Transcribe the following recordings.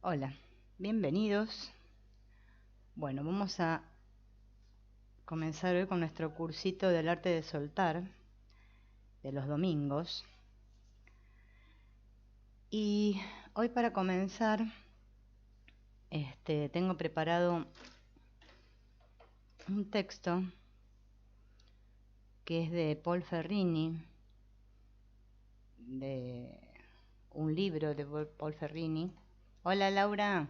Hola, bienvenidos. Bueno, vamos a comenzar hoy con nuestro cursito del arte de soltar de los domingos. Y hoy para comenzar, tengo preparado un texto que es de Paul Ferrini, de un libro de Paul Ferrini. Hola Laura,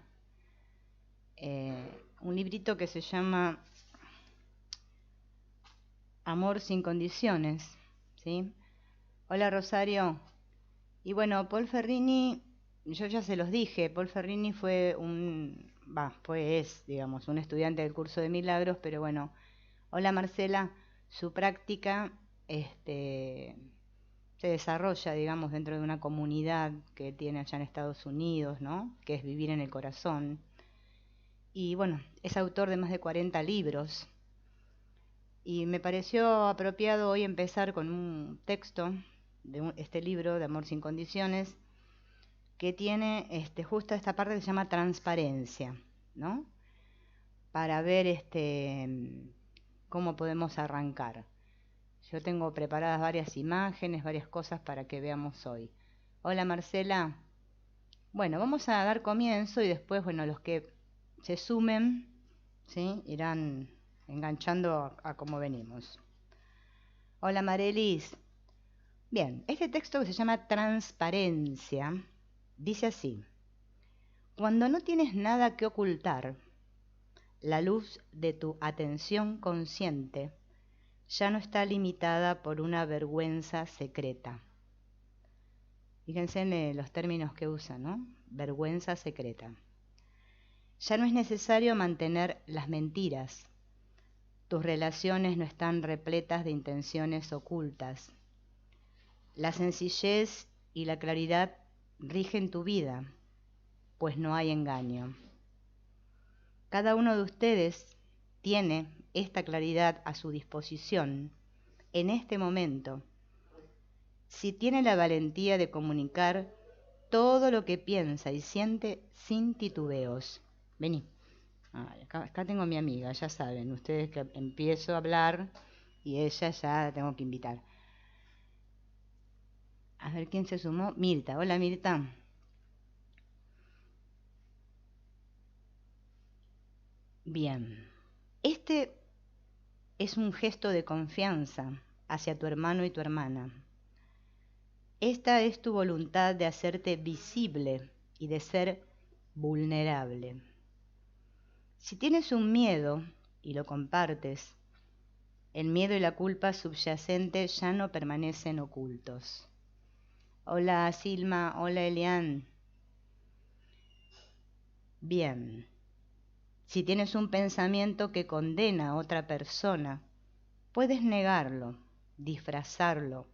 un librito que se llama Amor sin condiciones, ¿sí? Hola Rosario. Y bueno, Paul Ferrini, yo ya se los dije, Paul Ferrini fue digamos, un estudiante del curso de milagros, pero bueno, hola Marcela, su práctica se desarrolla, digamos, dentro de una comunidad que tiene allá en Estados Unidos, ¿no? Que es Vivir en el Corazón. Y bueno, es autor de más de 40 libros. Y me pareció apropiado hoy empezar con un texto de este libro de Amor sin Condiciones, que tiene justo esta parte que se llama transparencia, ¿no? Para ver cómo podemos arrancar. Yo tengo preparadas varias imágenes, varias cosas para que veamos hoy. Hola Marcela. Bueno, vamos a dar comienzo y después, bueno, los que se sumen, ¿sí? Irán enganchando a cómo venimos. Hola Marelis. Bien, este texto que se llama Transparencia dice así: cuando no tienes nada que ocultar, la luz de tu atención consciente ya no está limitada por una vergüenza secreta. Fíjense en los términos que usa, ¿no? Vergüenza secreta. Ya no es necesario mantener las mentiras. Tus relaciones no están repletas de intenciones ocultas. La sencillez y la claridad rigen tu vida, pues no hay engaño. Cada uno de ustedes tiene esta claridad a su disposición en este momento, si tiene la valentía de comunicar todo lo que piensa y siente sin titubeos. Vení. Acá tengo a mi amiga, ya saben, ustedes que empiezo a hablar y ella ya la tengo que invitar. A ver quién se sumó. Mirta. Hola Mirta. Bien. Este es un gesto de confianza hacia tu hermano y tu hermana. Esta es tu voluntad de hacerte visible y de ser vulnerable. Si tienes un miedo y lo compartes, el miedo y la culpa subyacente ya no permanecen ocultos. Hola Silma, hola Elian. Bien. Si tienes un pensamiento que condena a otra persona, puedes negarlo, disfrazarlo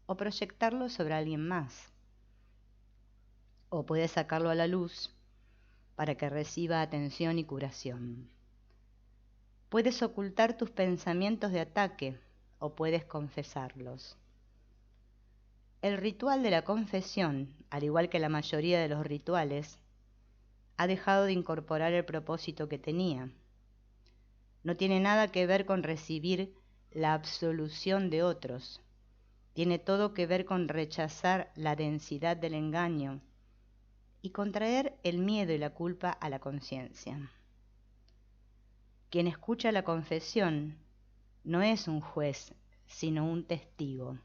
o proyectarlo sobre alguien más. O puedes sacarlo a la luz para que reciba atención y curación. Puedes ocultar tus pensamientos de ataque o puedes confesarlos. El ritual de la confesión, al igual que la mayoría de los rituales, ha dejado de incorporar el propósito que tenía. No tiene nada que ver con recibir la absolución de otros. Tiene todo que ver con rechazar la densidad del engaño y contraer el miedo y la culpa a la conciencia. Quien escucha la confesión no es un juez, sino un testigo.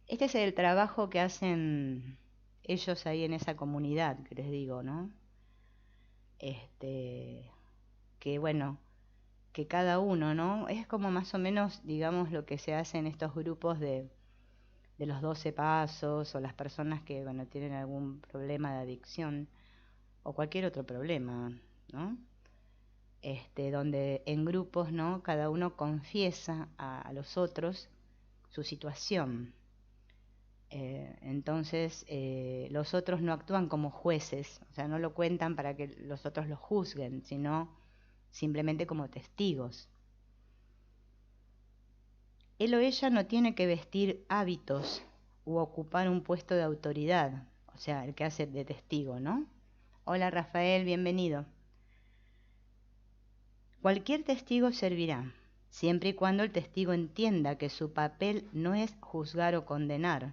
Este es el trabajo que hacen ellos ahí en esa comunidad, que les digo, ¿no? Que bueno, que cada uno, ¿no? Es como más o menos, digamos, lo que se hace en estos grupos de los 12 pasos, o las personas que, bueno, tienen algún problema de adicción, o cualquier otro problema, ¿no? Donde en grupos, ¿no? Cada uno confiesa a los otros su situación. Entonces, los otros no actúan como jueces, o sea, no lo cuentan para que los otros lo juzguen, sino simplemente como testigos. Él o ella no tiene que vestir hábitos u ocupar un puesto de autoridad, o sea, el que hace de testigo, ¿no? Hola Rafael, bienvenido. Cualquier testigo servirá, siempre y cuando el testigo entienda que su papel no es juzgar o condenar,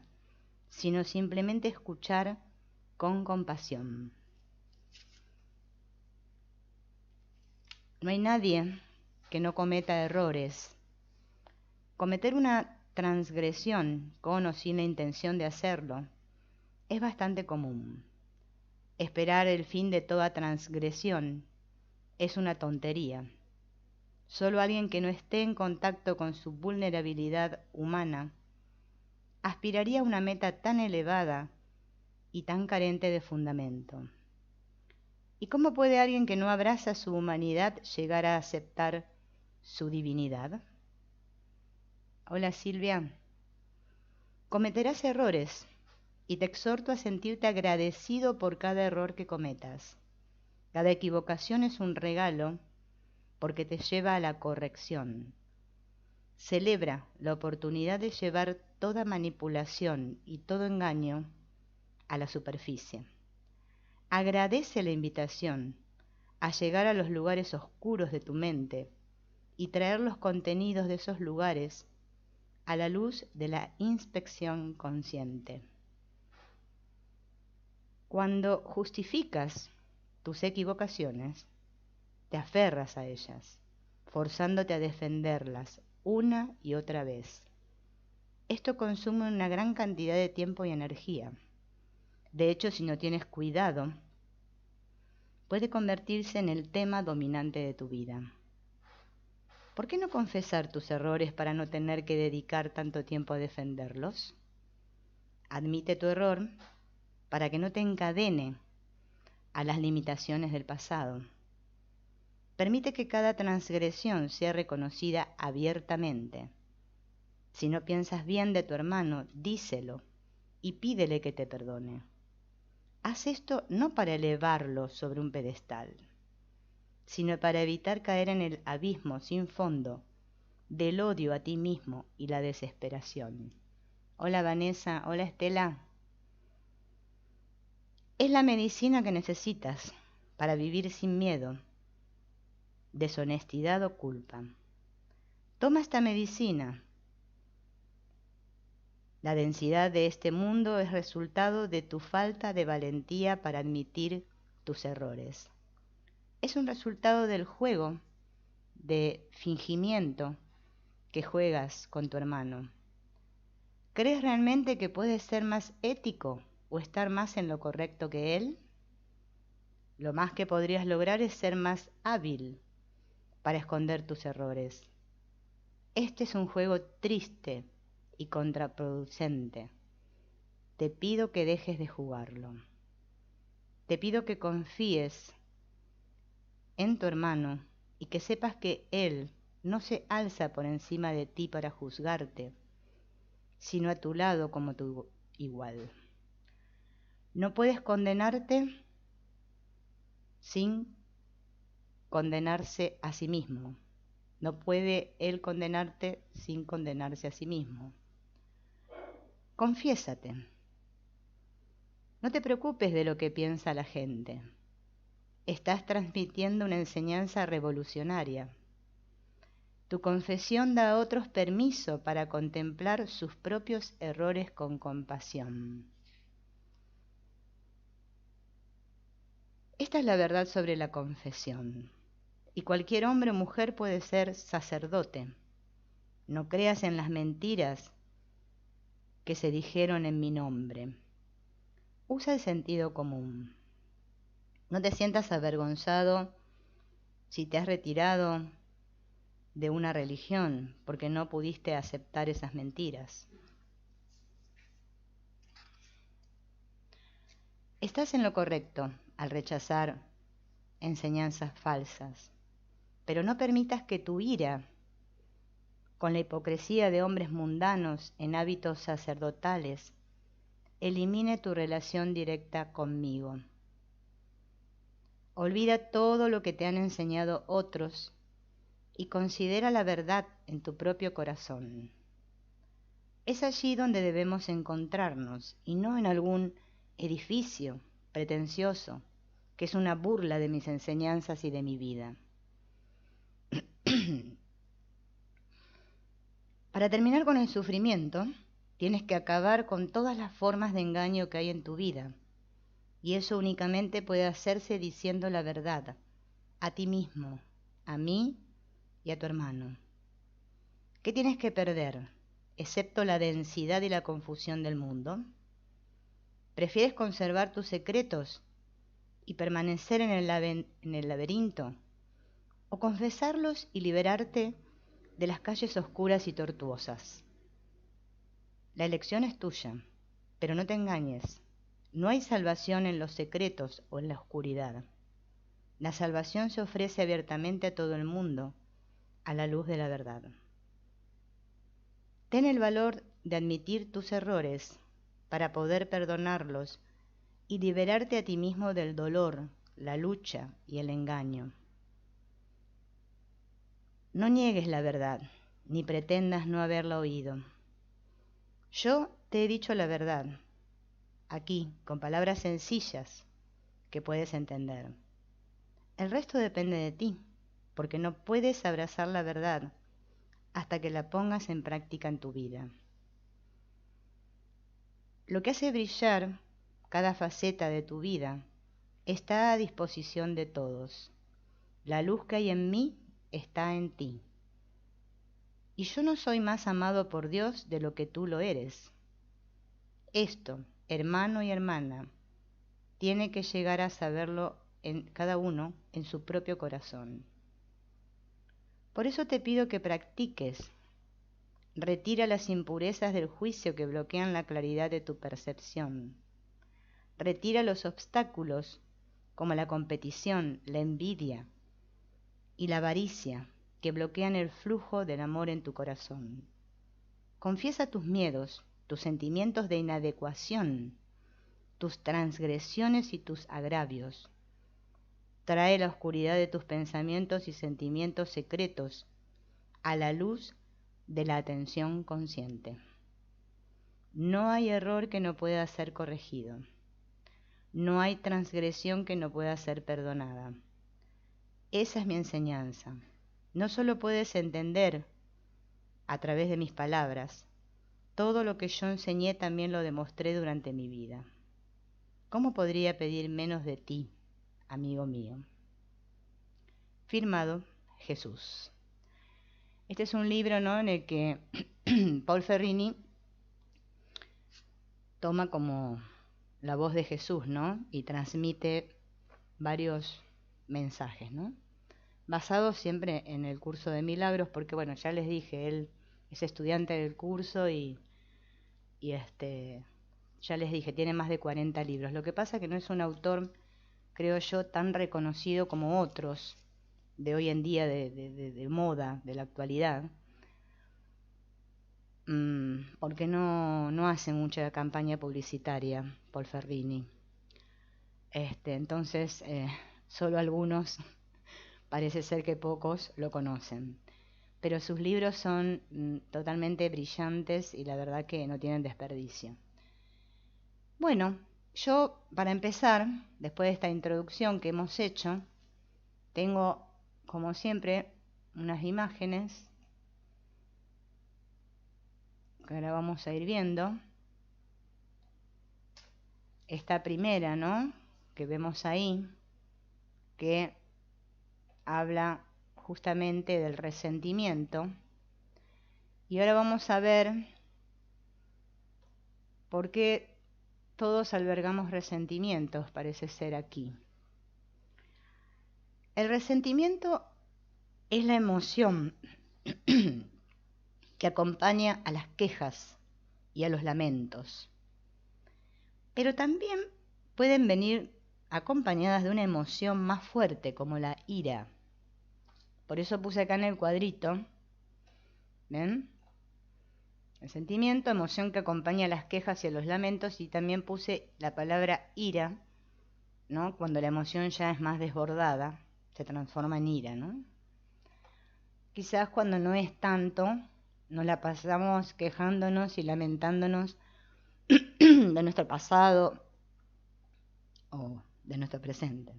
sino simplemente escuchar con compasión. No hay nadie que no cometa errores. Cometer una transgresión con o sin la intención de hacerlo es bastante común. Esperar el fin de toda transgresión es una tontería. Solo alguien que no esté en contacto con su vulnerabilidad humana aspiraría a una meta tan elevada y tan carente de fundamento. ¿Y cómo puede alguien que no abraza su humanidad llegar a aceptar su divinidad? Hola Silvia. Cometerás errores y te exhorto a sentirte agradecido por cada error que cometas. Cada equivocación es un regalo porque te lleva a la corrección. Celebra la oportunidad de llevar toda manipulación y todo engaño a la superficie. Agradece la invitación a llegar a los lugares oscuros de tu mente y traer los contenidos de esos lugares a la luz de la inspección consciente. Cuando justificas tus equivocaciones, te aferras a ellas, forzándote a defenderlas una y otra vez. Esto consume una gran cantidad de tiempo y energía. De hecho, si no tienes cuidado, puede convertirse en el tema dominante de tu vida. ¿Por qué no confesar tus errores para no tener que dedicar tanto tiempo a defenderlos? Admite tu error para que no te encadene a las limitaciones del pasado. Permite que cada transgresión sea reconocida abiertamente. Si no piensas bien de tu hermano, díselo y pídele que te perdone. Haz esto no para elevarlo sobre un pedestal, sino para evitar caer en el abismo sin fondo del odio a ti mismo y la desesperación. Hola Vanessa, hola Estela. Es la medicina que necesitas para vivir sin miedo, deshonestidad o culpa. Toma esta medicina. La densidad de este mundo es resultado de tu falta de valentía para admitir tus errores. Es un resultado del juego de fingimiento que juegas con tu hermano. ¿Crees realmente que puedes ser más ético o estar más en lo correcto que él? Lo más que podrías lograr es ser más hábil para esconder tus errores. Este es un juego triste y contraproducente. Te pido que dejes de jugarlo. Te pido que confíes en tu hermano y que sepas que él no se alza por encima de ti para juzgarte, sino a tu lado como tu igual. No puedes condenarte sin condenarse a sí mismo. No puede él condenarte sin condenarse a sí mismo. Confiésate. No te preocupes de lo que piensa la gente. Estás transmitiendo una enseñanza revolucionaria. Tu confesión da a otros permiso para contemplar sus propios errores con compasión. Esta es la verdad sobre la confesión. Y cualquier hombre o mujer puede ser sacerdote. No creas en las mentiras que se dijeron en mi nombre. Usa el sentido común. No te sientas avergonzado si te has retirado de una religión porque no pudiste aceptar esas mentiras. Estás en lo correcto al rechazar enseñanzas falsas, pero no permitas que tu ira, con la hipocresía de hombres mundanos en hábitos sacerdotales, elimine tu relación directa conmigo. Olvida todo lo que te han enseñado otros y considera la verdad en tu propio corazón. Es allí donde debemos encontrarnos y no en algún edificio pretencioso que es una burla de mis enseñanzas y de mi vida. Para terminar con el sufrimiento, tienes que acabar con todas las formas de engaño que hay en tu vida. Y eso únicamente puede hacerse diciendo la verdad, a ti mismo, a mí y a tu hermano. ¿Qué tienes que perder, excepto la densidad y la confusión del mundo? ¿Prefieres conservar tus secretos y permanecer en el laberinto? ¿O confesarlos y liberarte de las calles oscuras y tortuosas? La elección es tuya, pero no te engañes. No hay salvación en los secretos o en la oscuridad. La salvación se ofrece abiertamente a todo el mundo, a la luz de la verdad. Ten el valor de admitir tus errores para poder perdonarlos y liberarte a ti mismo del dolor, la lucha y el engaño. No niegues la verdad, ni pretendas no haberla oído. Yo te he dicho la verdad, aquí, con palabras sencillas que puedes entender. El resto depende de ti, porque no puedes abrazar la verdad hasta que la pongas en práctica en tu vida. Lo que hace brillar cada faceta de tu vida está a disposición de todos. La luz que hay en mí está en ti. Y yo no soy más amado por Dios de lo que tú lo eres. Esto, hermano y hermana, tiene que llegar a saberlo en cada uno en su propio corazón. Por eso te pido que practiques. Retira las impurezas del juicio que bloquean la claridad de tu percepción. Retira los obstáculos como la competición, la envidia y la avaricia que bloquean el flujo del amor en tu corazón. Confiesa tus miedos, tus sentimientos de inadecuación, tus transgresiones y tus agravios. Trae la oscuridad de tus pensamientos y sentimientos secretos a la luz de la atención consciente. No hay error que no pueda ser corregido. No hay transgresión que no pueda ser perdonada. Esa es mi enseñanza. No solo puedes entender a través de mis palabras, todo lo que yo enseñé también lo demostré durante mi vida. ¿Cómo podría pedir menos de ti, amigo mío? Firmado, Jesús. Este es un libro, ¿no?, en el que Paul Ferrini toma como la voz de Jesús, ¿no?, y transmite varios mensajes, ¿no?, basados siempre en el curso de milagros, porque bueno, ya les dije, él es estudiante del curso y ya les dije, tiene más de 40 libros. Lo que pasa es que no es un autor, creo yo, tan reconocido como otros de hoy en día, de moda, de la actualidad, porque no hace mucha campaña publicitaria Paul Ferrini. Entonces, solo algunos, parece ser que pocos lo conocen. Pero sus libros son totalmente brillantes y la verdad que no tienen desperdicio. Bueno, yo para empezar, después de esta introducción que hemos hecho, tengo como siempre unas imágenes que ahora vamos a ir viendo. Esta primera, ¿no?, que vemos ahí, que habla justamente del resentimiento. Y ahora vamos a ver por qué todos albergamos resentimientos, parece ser aquí. El resentimiento es la emoción que acompaña a las quejas y a los lamentos, pero también pueden venir acompañadas de una emoción más fuerte, como la ira. Por eso puse acá en el cuadrito, ¿ven?, el sentimiento, emoción que acompaña a las quejas y a los lamentos, y también puse la palabra ira, ¿no?, cuando la emoción ya es más desbordada, se transforma en ira, ¿no? Quizás cuando no es tanto, nos la pasamos quejándonos y lamentándonos de nuestro pasado o de nuestro presente.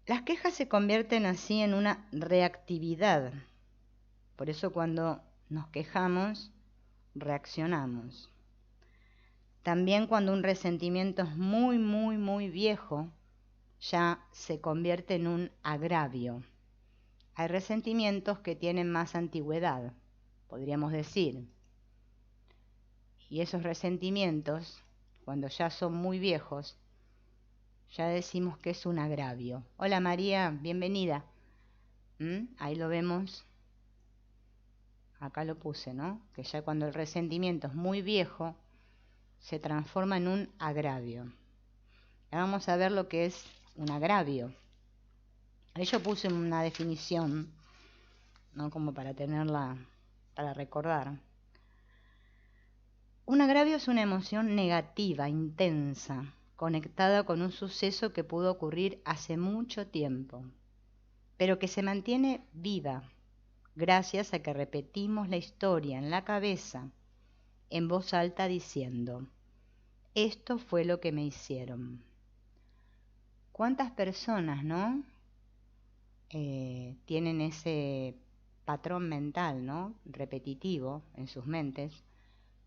Las quejas se convierten así en una reactividad. Por eso cuando nos quejamos, reaccionamos. También cuando un resentimiento es muy, muy, muy viejo, ya se convierte en un agravio. Hay resentimientos que tienen más antigüedad, podríamos decir. Y esos resentimientos, cuando ya son muy viejos, ya decimos que es un agravio. Hola María, bienvenida. Ahí lo vemos. Acá lo puse, ¿no? Que ya cuando el resentimiento es muy viejo, se transforma en un agravio. Ahora vamos a ver lo que es un agravio. Ahí yo puse una definición, ¿no? Como para tenerla, para recordar. Un agravio es una emoción negativa, intensa, conectada con un suceso que pudo ocurrir hace mucho tiempo, pero que se mantiene viva gracias a que repetimos la historia en la cabeza en voz alta diciendo: esto fue lo que me hicieron. ¿Cuántas personas, no? Tienen ese patrón mental, ¿no? Repetitivo en sus mentes,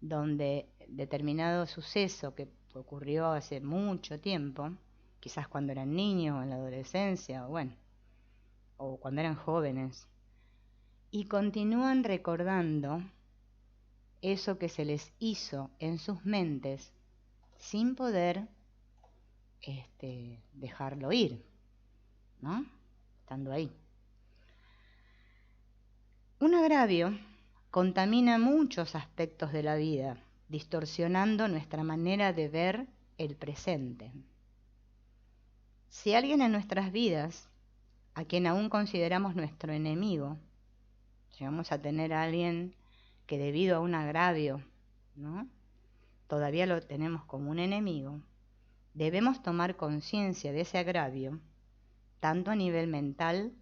donde determinado suceso que ocurrió hace mucho tiempo, quizás cuando eran niños o en la adolescencia, o cuando eran jóvenes, y continúan recordando eso que se les hizo en sus mentes sin poder dejarlo ir, ¿no? Estando ahí. Un agravio contamina muchos aspectos de la vida, distorsionando nuestra manera de ver el presente. Si alguien en nuestras vidas, a quien aún consideramos nuestro enemigo, llegamos a tener a alguien que debido a un agravio, ¿no?, todavía lo tenemos como un enemigo, debemos tomar conciencia de ese agravio, tanto a nivel mental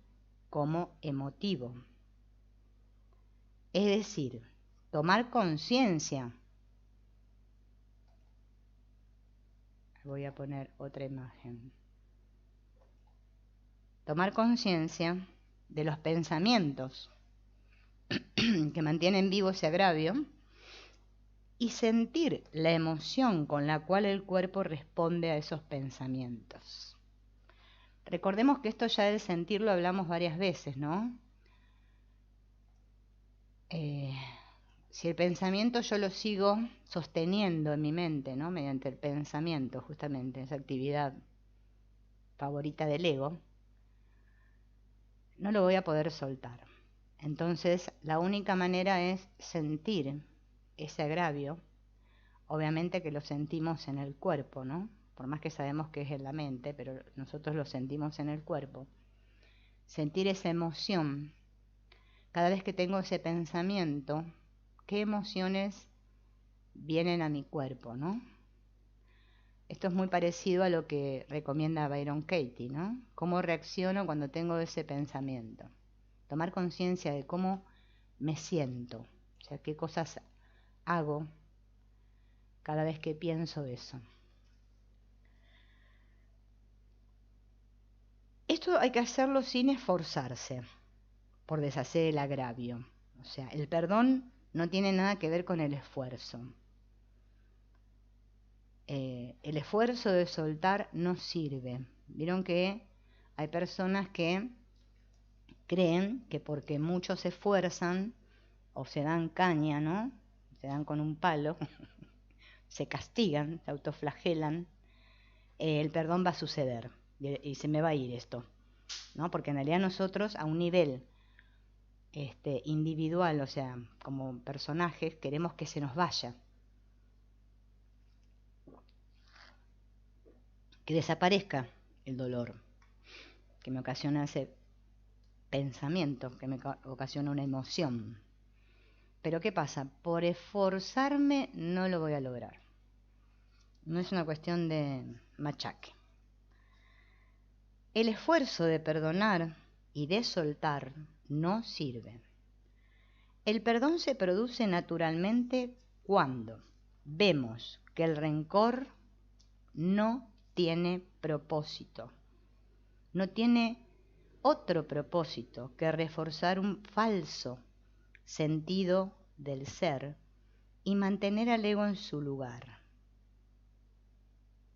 como emotivo. Es decir, tomar conciencia. Voy a poner otra imagen. Tomar conciencia de los pensamientos que mantienen vivo ese agravio y sentir la emoción con la cual el cuerpo responde a esos pensamientos. Recordemos que esto ya del sentir lo hablamos varias veces, ¿no? Si el pensamiento yo lo sigo sosteniendo en mi mente, ¿no?, mediante el pensamiento, justamente, esa actividad favorita del ego, no lo voy a poder soltar. Entonces, la única manera es sentir ese agravio. Obviamente que lo sentimos en el cuerpo, ¿no? Por más que sabemos que es en la mente, pero nosotros lo sentimos en el cuerpo. Sentir esa emoción. Cada vez que tengo ese pensamiento, ¿qué emociones vienen a mi cuerpo, no? Esto es muy parecido a lo que recomienda Byron Katie, ¿no? ¿Cómo reacciono cuando tengo ese pensamiento? Tomar conciencia de cómo me siento, o sea, qué cosas hago cada vez que pienso eso. Esto hay que hacerlo sin esforzarse por deshacer el agravio. O sea, el perdón no tiene nada que ver con el esfuerzo. El esfuerzo de soltar no sirve. Vieron que hay personas que creen que porque muchos se esfuerzan o se dan caña, ¿no?, se dan con un palo, se castigan, se autoflagelan, el perdón va a suceder y se me va a ir esto, ¿no? Porque en realidad nosotros a un nivel individual, o sea, como personajes, queremos que se nos vaya, que desaparezca el dolor que me ocasiona ese pensamiento, que me ocasiona una emoción. Pero ¿qué pasa? Por esforzarme no lo voy a lograr. No es una cuestión de machaque. El esfuerzo de perdonar y de soltar no sirve. El perdón se produce naturalmente cuando vemos que el rencor no tiene propósito. No tiene otro propósito que reforzar un falso sentido del ser y mantener al ego en su lugar.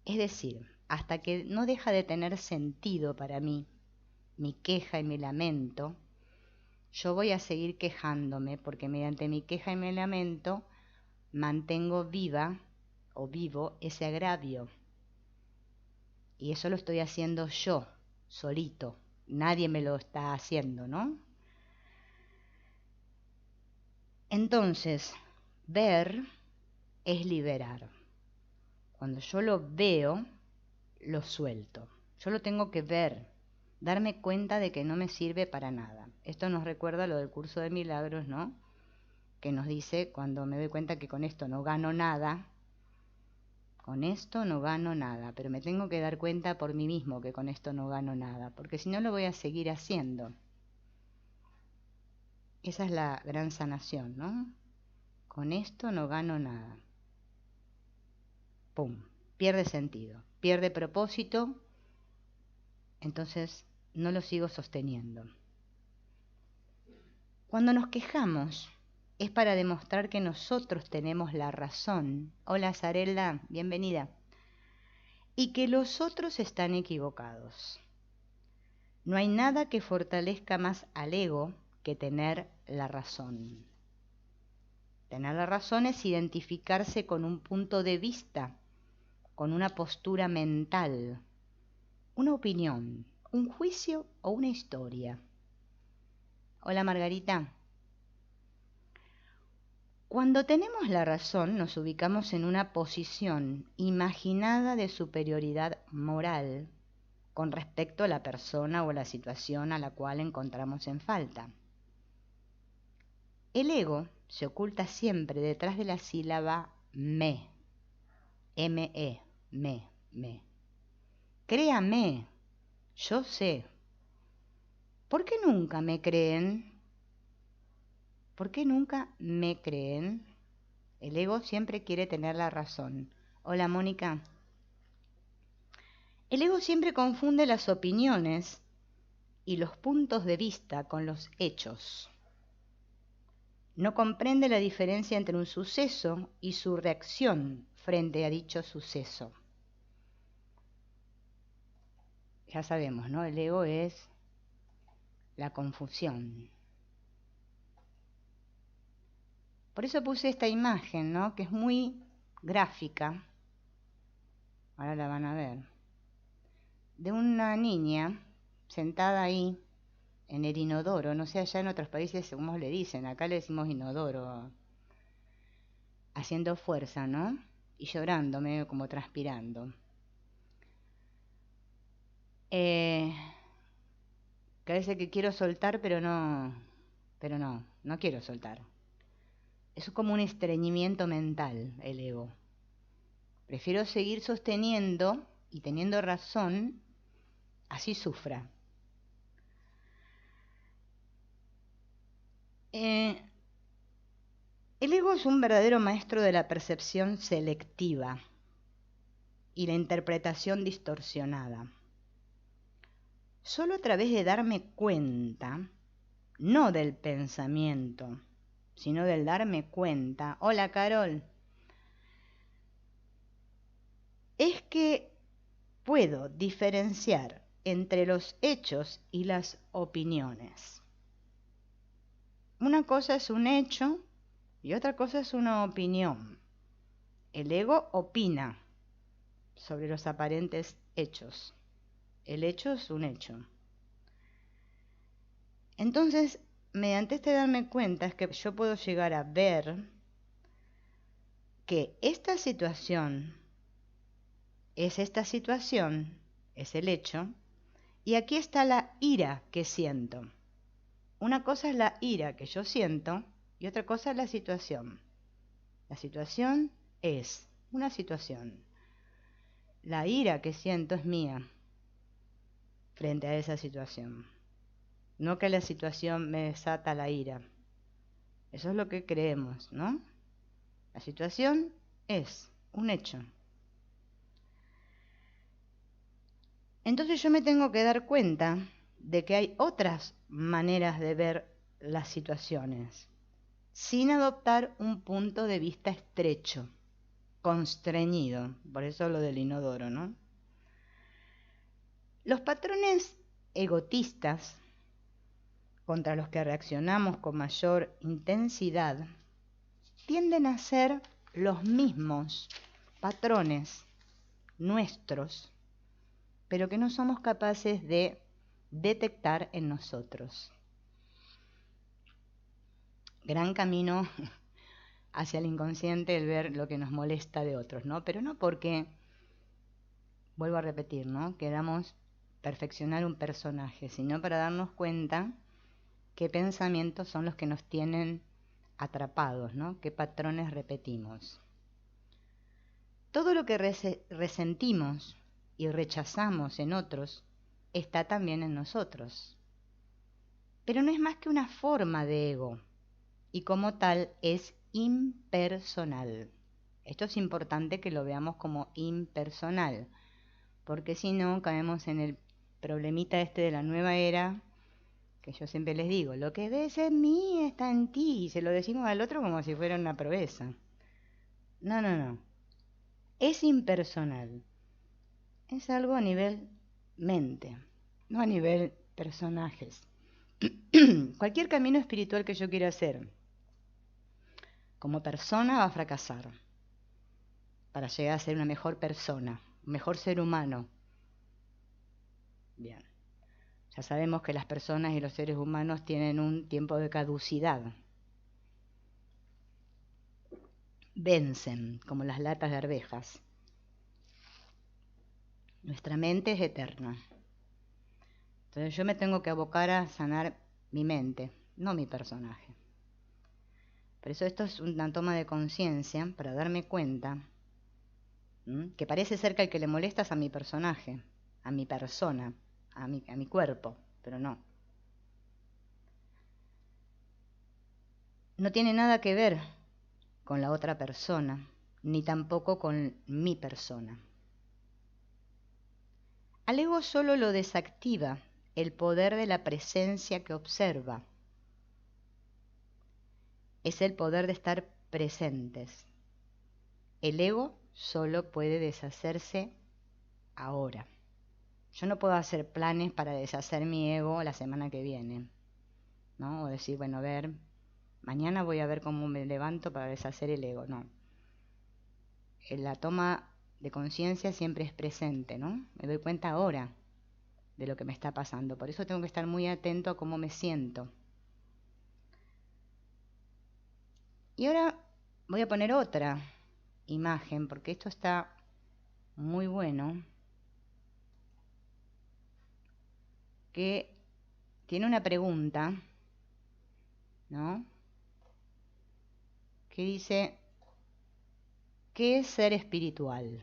Es decir, hasta que no deja de tener sentido para mí mi queja y mi lamento, yo voy a seguir quejándome porque mediante mi queja y mi lamento mantengo viva o vivo ese agravio. Y eso lo estoy haciendo yo, solito. Nadie me lo está haciendo, ¿no? Entonces, ver es liberar. Cuando yo lo veo, lo suelto. Yo lo tengo que ver, darme cuenta de que no me sirve para nada. Esto nos recuerda lo del curso de milagros, ¿no? Que nos dice, cuando me doy cuenta que con esto no gano nada, con esto no gano nada, pero me tengo que dar cuenta por mí mismo que con esto no gano nada, porque si no lo voy a seguir haciendo. Esa es la gran sanación, ¿no? Con esto no gano nada. ¡Pum! Pierde sentido, pierde propósito, entonces no lo sigo sosteniendo. Cuando nos quejamos es para demostrar que nosotros tenemos la razón. Hola Zarela, bienvenida. Y que los otros están equivocados. No hay nada que fortalezca más al ego que tener la razón. Tener la razón es identificarse con un punto de vista, con una postura mental, una opinión, un juicio o una historia. Hola Margarita. Cuando tenemos la razón nos ubicamos en una posición imaginada de superioridad moral con respecto a la persona o la situación a la cual encontramos en falta. El ego se oculta siempre detrás de la sílaba me, M-E, me. Créame, yo sé. ¿Por qué nunca me creen? ¿Por qué nunca me creen? El ego siempre quiere tener la razón. Hola, Mónica. El ego siempre confunde las opiniones y los puntos de vista con los hechos. No comprende la diferencia entre un suceso y su reacción frente a dicho suceso. Ya sabemos, ¿no? El ego es la confusión. Por eso puse esta imagen, ¿no? Que es muy gráfica. Ahora la van a ver. De una niña sentada ahí en el inodoro. No sé allá en otros países cómo le dicen. Acá le decimos inodoro. Haciendo fuerza, ¿no? Y llorando, medio como transpirando. Parece que quiero soltar, pero no quiero soltar. Es como un estreñimiento mental, el ego. Prefiero seguir sosteniendo y teniendo razón, así sufra. El ego es un verdadero maestro de la percepción selectiva y la interpretación distorsionada. Solo a través de darme cuenta, no del pensamiento, sino del darme cuenta. Hola, Carol. Es que puedo diferenciar entre los hechos y las opiniones. Una cosa es un hecho y otra cosa es una opinión. El ego opina sobre los aparentes hechos. El hecho es un hecho. Entonces, mediante este darme cuenta es que yo puedo llegar a ver que esta situación, es el hecho, y aquí está la ira que siento. Una cosa es la ira que yo siento y otra cosa es la situación. La situación es una situación. La ira que siento es mía frente a esa situación. No que la situación me desata la ira. Eso es lo que creemos, ¿no? La situación es un hecho. Entonces yo me tengo que dar cuenta de que hay otras maneras de ver las situaciones, sin adoptar un punto de vista estrecho, constreñido, por eso lo del inodoro, ¿no? Los patrones egotistas contra los que reaccionamos con mayor intensidad tienden a ser los mismos patrones nuestros, pero que no somos capaces de detectar en nosotros. Gran camino hacia el inconsciente el ver lo que nos molesta de otros, ¿no? Pero no porque, vuelvo a repetir, ¿no?, queramos perfeccionar un personaje, sino para darnos cuenta qué pensamientos son los que nos tienen atrapados, ¿no?, qué patrones repetimos. Todo lo que resentimos y rechazamos en otros está también en nosotros. Pero no es más que una forma de ego y como tal es impersonal. Esto es importante que lo veamos como impersonal, porque si no caemos en el problemita este de la nueva era, que yo siempre les digo, lo que ves en mí está en ti, y se lo decimos al otro como si fuera una proeza. No, no, no. Es impersonal. Es algo a nivel mente, no a nivel personajes. Cualquier camino espiritual que yo quiera hacer como persona va a fracasar para llegar a ser una mejor persona, un mejor ser humano. Bien, ya sabemos que las personas y los seres humanos tienen un tiempo de caducidad. Vencen como las latas de arvejas. Nuestra mente es eterna. Entonces yo me tengo que abocar a sanar mi mente, no mi personaje. Por eso esto es una toma de conciencia para darme cuenta que parece ser que al que le molesta es a mi personaje, a mi persona, a mi cuerpo, pero no. No tiene nada que ver con la otra persona, ni tampoco con mi persona. Al ego solo lo desactiva el poder de la presencia que observa. Es el poder de estar presentes. El ego solo puede deshacerse ahora. Yo no puedo hacer planes para deshacer mi ego la semana que viene, ¿no? O decir, bueno, a ver, mañana voy a ver cómo me levanto para deshacer el ego. No. En la toma de conciencia siempre es presente, ¿no? Me doy cuenta ahora de lo que me está pasando. Por eso tengo que estar muy atento a cómo me siento. Y ahora voy a poner otra imagen, porque esto está muy bueno, que tiene una pregunta, ¿no?, que dice, ¿qué es ser espiritual?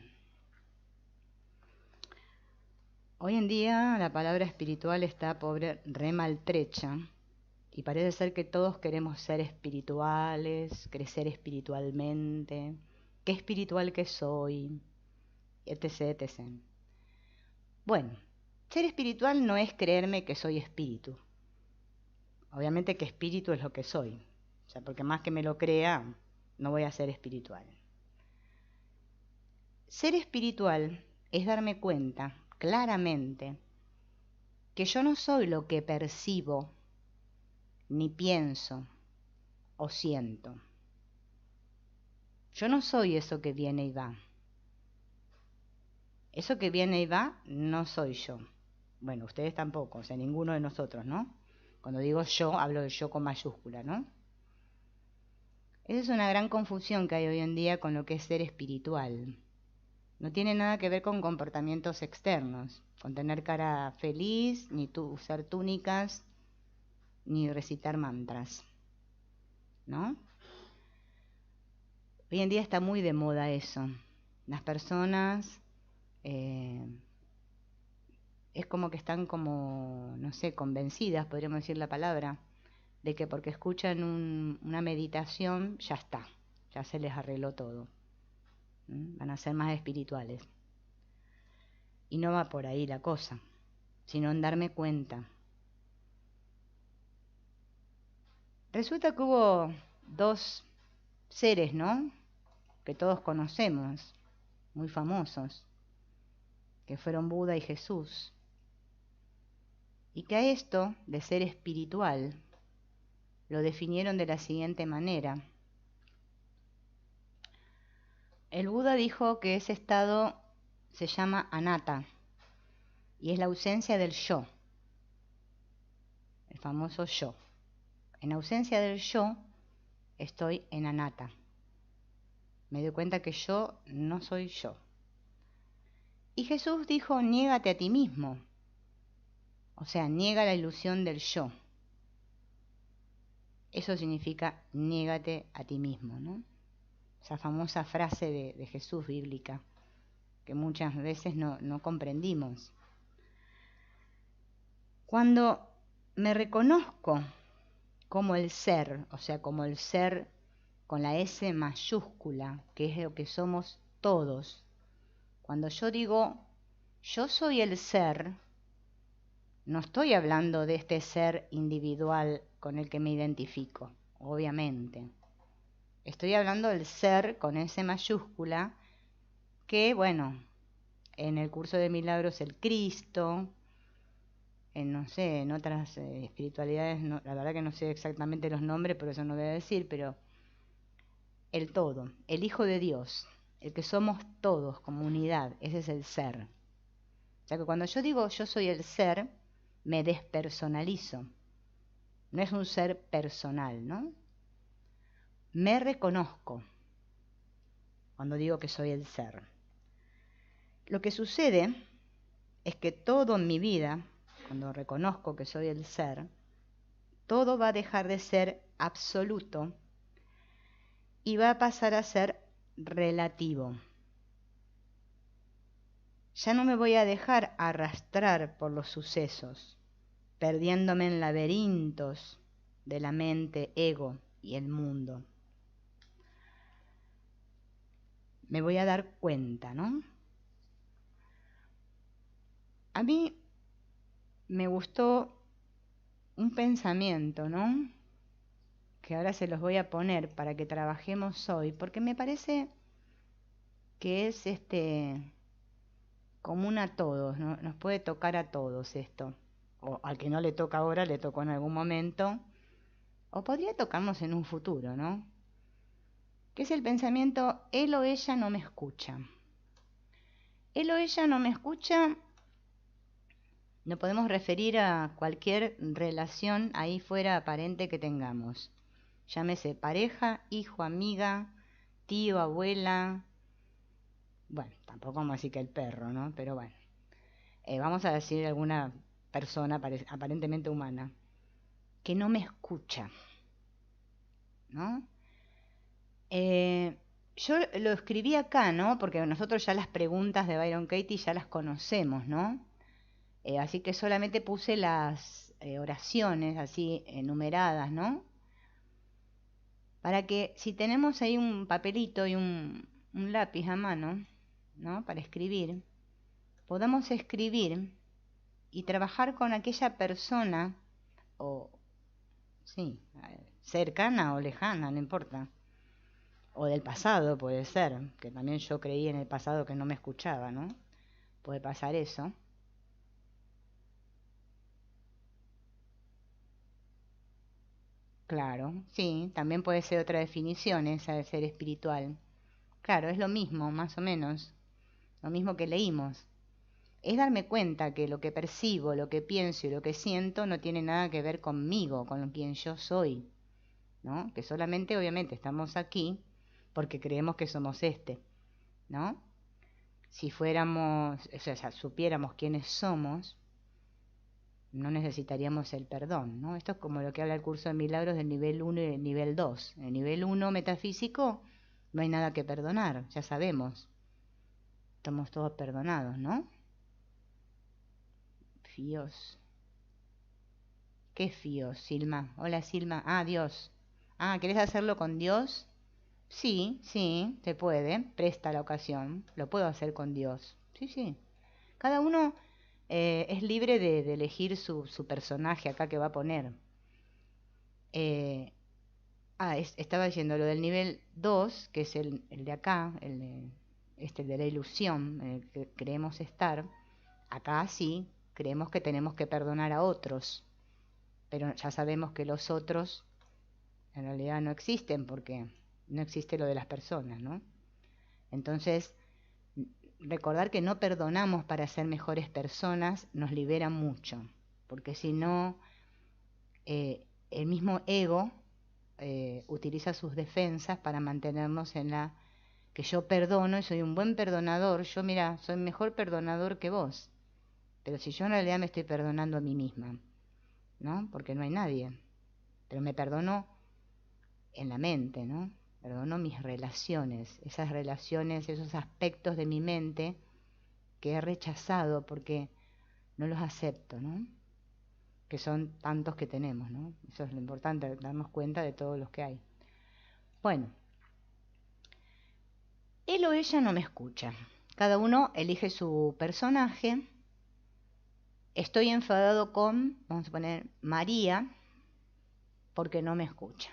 Hoy en día la palabra espiritual está re maltrecha y parece ser que todos queremos ser espirituales, crecer espiritualmente, qué espiritual que soy, etc., etc. Bueno, ser espiritual no es creerme que soy espíritu. Obviamente que espíritu es lo que soy. O sea, porque más que me lo crea, no voy a ser espiritual. Ser espiritual es darme cuenta claramente que yo no soy lo que percibo, ni pienso o siento. Yo no soy eso que viene y va. Eso que viene y va no soy yo. Bueno, ustedes tampoco, o sea, ninguno de nosotros, ¿no? Cuando digo yo, hablo de yo con mayúscula, ¿no? Esa es una gran confusión que hay hoy en día con lo que es ser espiritual. No tiene nada que ver con comportamientos externos, con tener cara feliz, ni usar túnicas, ni recitar mantras, ¿no? Hoy en día está muy de moda eso. Las personas es como que están como, no sé, convencidas, podríamos decir la palabra, de que porque escuchan una meditación ya está, ya se les arregló todo. Van a ser más espirituales. Y no va por ahí la cosa, sino en darme cuenta. Resulta que hubo dos seres, ¿no? Que todos conocemos, muy famosos, que fueron Buda y Jesús. Y que a esto, de ser espiritual, lo definieron de la siguiente manera. El Buda dijo que ese estado se llama anatta y es la ausencia del yo, el famoso yo. En ausencia del yo estoy en anatta. Me doy cuenta que yo no soy yo. Y Jesús dijo, niégate a ti mismo. O sea, niega la ilusión del yo. Eso significa niégate a ti mismo, ¿no? Esa famosa frase de Jesús bíblica que muchas veces no comprendimos. Cuando me reconozco como el ser, o sea, como el ser con la S mayúscula, que es lo que somos todos, cuando yo digo, yo soy el ser, no estoy hablando de este ser individual con el que me identifico, obviamente. Estoy hablando del ser con S mayúscula, que, bueno, en el curso de milagros el Cristo, en, no sé, en otras espiritualidades, no, la verdad que no sé exactamente los nombres, por eso no voy a decir, pero el todo, el Hijo de Dios, el que somos todos como unidad, ese es el ser. O sea que cuando yo digo yo soy el ser, me despersonalizo. No es un ser personal, ¿no? Me reconozco cuando digo que soy el ser. Lo que sucede es que todo en mi vida, cuando reconozco que soy el ser, todo va a dejar de ser absoluto y va a pasar a ser relativo. Ya no me voy a dejar arrastrar por los sucesos, perdiéndome en laberintos de la mente, ego y el mundo. Me voy a dar cuenta, ¿no? A mí me gustó un pensamiento, ¿no? Que ahora se los voy a poner para que trabajemos hoy, porque me parece que es común a todos, ¿no? Nos puede tocar a todos esto. O al que no le toca ahora, le tocó en algún momento. O podría tocarnos en un futuro, ¿no? Que es el pensamiento, él o ella no me escucha. Él o ella no me escucha, nos podemos referir a cualquier relación ahí fuera aparente que tengamos. Llámese pareja, hijo, amiga, tío, abuela. Bueno, tampoco vamos a decir que el perro, ¿no? Pero bueno, vamos a decir alguna persona aparentemente humana que no me escucha, ¿no? Yo lo escribí acá, ¿no? Porque nosotros ya las preguntas de Byron Katie ya las conocemos, ¿no? Así que solamente puse las oraciones así enumeradas, ¿no? Para que si tenemos ahí un papelito y un lápiz a mano, ¿no? Para escribir, podamos escribir y trabajar con aquella persona, o sí, cercana o lejana, no importa. O del pasado puede ser, que también yo creí en el pasado que no me escuchaba, ¿no? Puede pasar eso. Claro, sí, también puede ser otra definición esa de ser espiritual. Claro, es lo mismo, más o menos, lo mismo que leímos. Es darme cuenta que lo que percibo, lo que pienso y lo que siento no tiene nada que ver conmigo, con quien yo soy, ¿no? Que solamente, obviamente, estamos aquí porque creemos que somos ¿no? Si fuéramos, o sea, supiéramos quiénes somos, no necesitaríamos el perdón, ¿no? Esto es como lo que habla el curso de milagros del nivel 1 y del nivel 2. En el nivel 1 metafísico no hay nada que perdonar, ya sabemos. Estamos todos perdonados, ¿no? Fíos. ¿Qué fíos, Silma? Hola, Silma. Ah, Dios. Ah, ¿querés hacerlo con Dios? Sí, sí, se puede. Presta la ocasión. Lo puedo hacer con Dios. Sí, sí. Cada uno es libre de elegir su personaje acá que va a poner. Eh, estaba diciendo lo del nivel 2, que es el de acá, el de la ilusión, en el que creemos estar. Acá sí, creemos que tenemos que perdonar a otros, pero ya sabemos que los otros en realidad no existen porque no existe lo de las personas, ¿no? Entonces, recordar que no perdonamos para ser mejores personas nos libera mucho, porque si no, el mismo ego utiliza sus defensas para mantenernos en la que yo perdono y soy un buen perdonador. Yo, mira, soy mejor perdonador que vos, pero si yo en realidad me estoy perdonando a mí misma, ¿no? Porque no hay nadie, pero me perdono en la mente, ¿no? Perdono mis relaciones, esas relaciones, esos aspectos de mi mente que he rechazado porque no los acepto, ¿no? Que son tantos que tenemos, ¿no? Eso es lo importante, darnos cuenta de todos los que hay. Bueno, él o ella no me escucha. Cada uno elige su personaje. Estoy enfadado con, vamos a poner, María, porque no me escucha.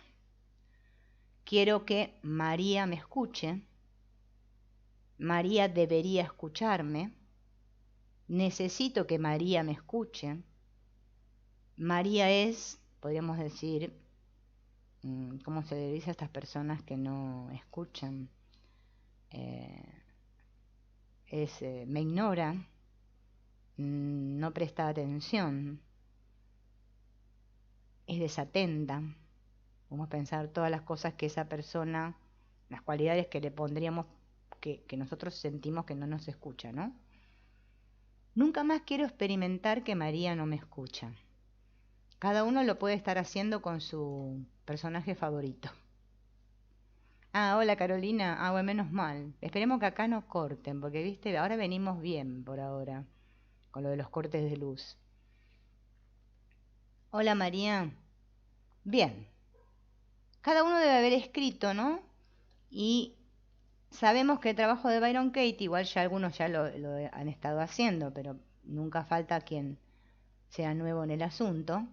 Quiero que María me escuche. María debería escucharme. Necesito que María me escuche. María es, podríamos decir, ¿cómo se le dice a estas personas que no escuchan? Me ignora, no presta atención, es desatenta. Vamos a pensar todas las cosas que esa persona, las cualidades que le pondríamos, que nosotros sentimos que no nos escucha, ¿no? Nunca más quiero experimentar que María no me escucha. Cada uno lo puede estar haciendo con su personaje favorito. Ah, hola Carolina. Ah, bueno, menos mal. Esperemos que acá no corten, porque viste, ahora venimos bien por ahora, con lo de los cortes de luz. Hola María. Bien. Cada uno debe haber escrito, ¿no? Y sabemos que el trabajo de Byron Katie, igual ya algunos ya lo han estado haciendo, pero nunca falta quien sea nuevo en el asunto.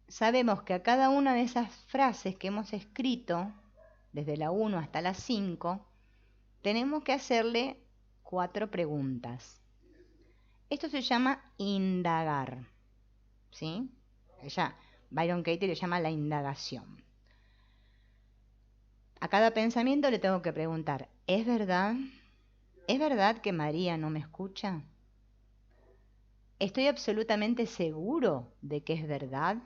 Sabemos que a cada una de esas frases que hemos escrito, desde la 1 hasta la 5, tenemos que hacerle 4 preguntas. Esto se llama indagar, ¿sí? Byron Katie le llama la indagación. A cada pensamiento le tengo que preguntar, ¿es verdad? ¿Es verdad que María no me escucha? ¿Estoy absolutamente seguro de que es verdad?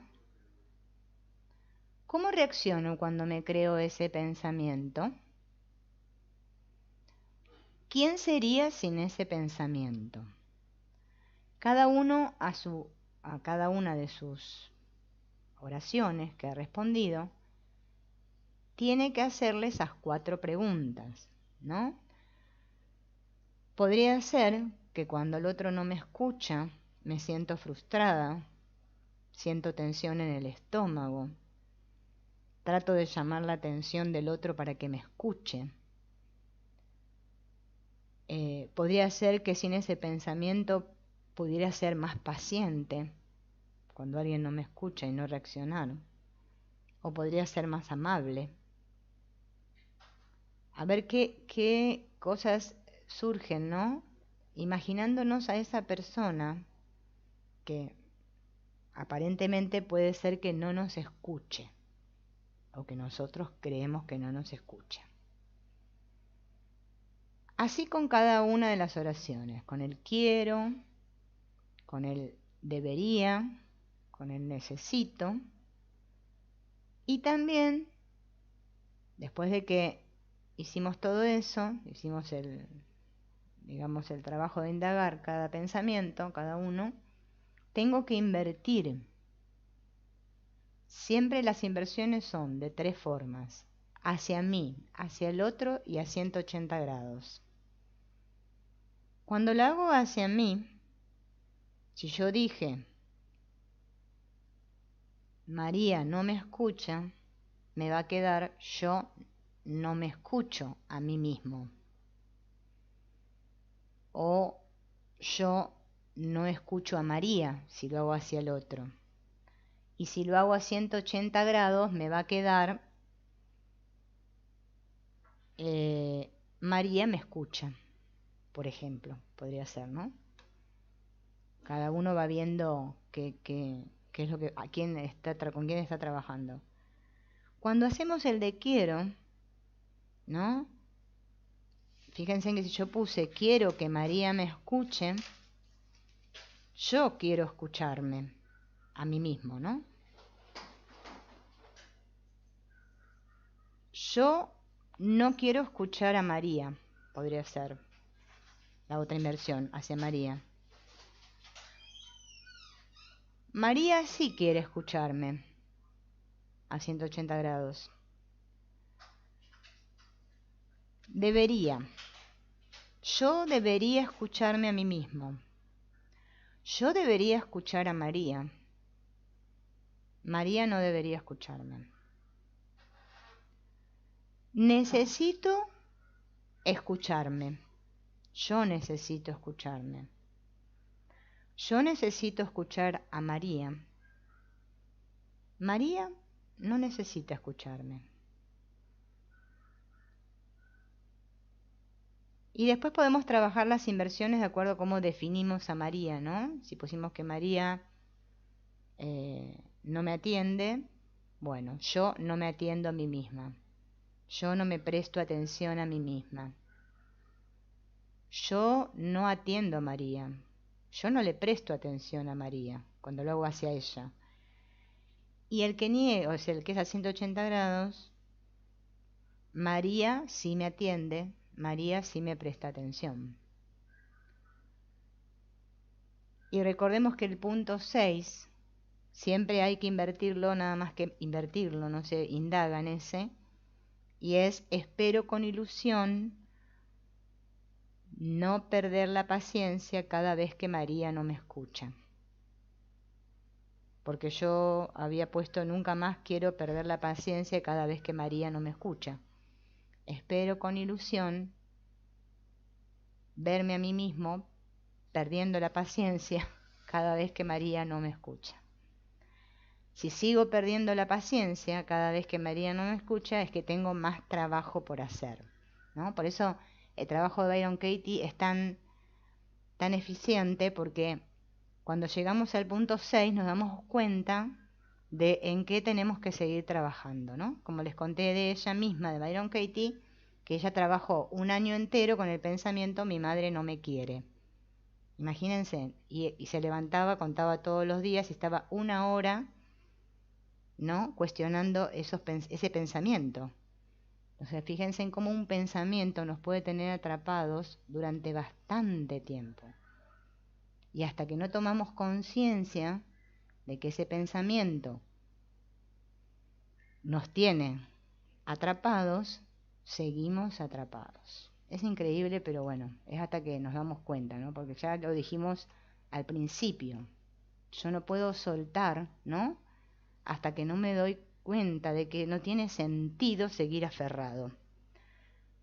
¿Cómo reacciono cuando me creo ese pensamiento? ¿Quién sería sin ese pensamiento? Cada uno a cada una de sus oraciones que ha respondido, tiene que hacerle esas 4 preguntas, ¿no? Podría ser que cuando el otro no me escucha, me siento frustrada, siento tensión en el estómago, trato de llamar la atención del otro para que me escuche. Podría ser que sin ese pensamiento pudiera ser más paciente cuando alguien no me escucha y no reaccionar. O podría ser más amable. A ver qué cosas surgen, ¿no? Imaginándonos a esa persona que aparentemente puede ser que no nos escuche o que nosotros creemos que no nos escucha. Así con cada una de las oraciones, con el quiero, con el debería, con el necesito, y también, después de que hicimos todo eso, hicimos el trabajo de indagar cada pensamiento, cada uno, tengo que invertir. Siempre las inversiones son de 3 formas: hacia mí, hacia el otro y a 180 grados. Cuando lo hago hacia mí, si yo dije, María no me escucha, me va a quedar yo no me escucho a mí mismo. O yo no escucho a María si lo hago hacia el otro. Y si lo hago a 180 grados, me va a quedar María me escucha, por ejemplo, podría ser, ¿no? Cada uno va viendo qué es lo que, con quién está trabajando. Cuando hacemos el de quiero, ¿no? Fíjense que si yo puse quiero que María me escuche, yo quiero escucharme a mí mismo, ¿no? Yo no quiero escuchar a María, podría ser la otra inversión hacia María. María sí quiere escucharme a 180 grados. Debería. Yo debería escucharme a mí mismo. Yo debería escuchar a María. María no debería escucharme. Necesito escucharme. Yo necesito escucharme. Yo necesito escuchar a María. María no necesita escucharme. Y después podemos trabajar las inversiones de acuerdo a cómo definimos a María, ¿no? Si pusimos que María no me atiende, bueno, yo no me atiendo a mí misma. Yo no me presto atención a mí misma. Yo no atiendo a María. Yo no le presto atención a María cuando lo hago hacia ella. Y el que niega, o sea, el que es a 180 grados, María sí me atiende, María sí me presta atención. Y recordemos que el punto 6, siempre hay que invertirlo, nada más que invertirlo, no se indaga en ese, y es espero con ilusión no perder la paciencia cada vez que María no me escucha. Porque yo había puesto nunca más quiero perder la paciencia cada vez que María no me escucha. Espero con ilusión verme a mí mismo perdiendo la paciencia cada vez que María no me escucha. Si sigo perdiendo la paciencia cada vez que María no me escucha, es que tengo más trabajo por hacer, ¿no? Por eso el trabajo de Byron Katie es tan eficiente, porque cuando llegamos al punto 6 nos damos cuenta de en qué tenemos que seguir trabajando, ¿no? Como les conté de ella misma, de Byron Katie, que ella trabajó un año entero con el pensamiento mi madre no me quiere. Imagínense, y se levantaba, contaba todos los días y estaba una hora, ¿no?, cuestionando ese pensamiento. O sea, fíjense en cómo un pensamiento nos puede tener atrapados durante bastante tiempo. Y hasta que no tomamos conciencia de que ese pensamiento nos tiene atrapados, seguimos atrapados. Es increíble, pero bueno, es hasta que nos damos cuenta, ¿no? Porque ya lo dijimos al principio. Yo no puedo soltar, ¿no?, hasta que no me doy cuenta de que no tiene sentido seguir aferrado.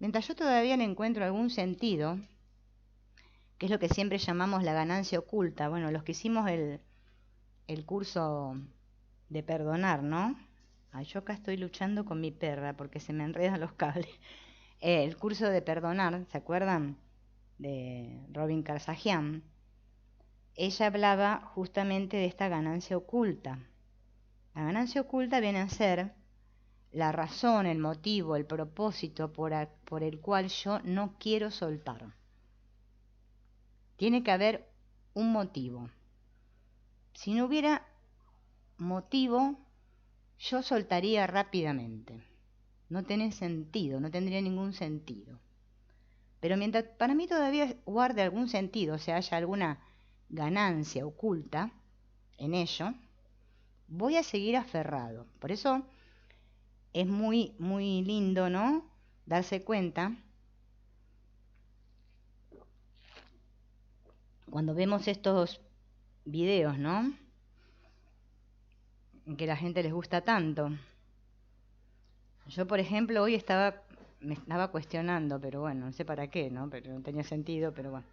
Mientras yo todavía le encuentro algún sentido, que es lo que siempre llamamos la ganancia oculta. Bueno, los que hicimos el curso de perdonar, ¿no? Yo acá estoy luchando con mi perra porque se me enredan los cables. El curso de perdonar, ¿se acuerdan? De Robin Karzajian. Ella hablaba justamente de esta ganancia oculta. La ganancia oculta viene a ser la razón, el motivo, el propósito por el cual yo no quiero soltar. Tiene que haber un motivo. Si no hubiera motivo, yo soltaría rápidamente. No tiene sentido, no tendría ningún sentido. Pero mientras para mí todavía guarde algún sentido, o sea, haya alguna ganancia oculta en ello, voy a seguir aferrado. Por eso es muy, muy lindo, ¿no?, darse cuenta cuando vemos estos videos, ¿no?, que a la gente les gusta tanto. Yo, por ejemplo, hoy me estaba cuestionando, pero bueno, no sé para qué, ¿no? Pero no tenía sentido, pero bueno.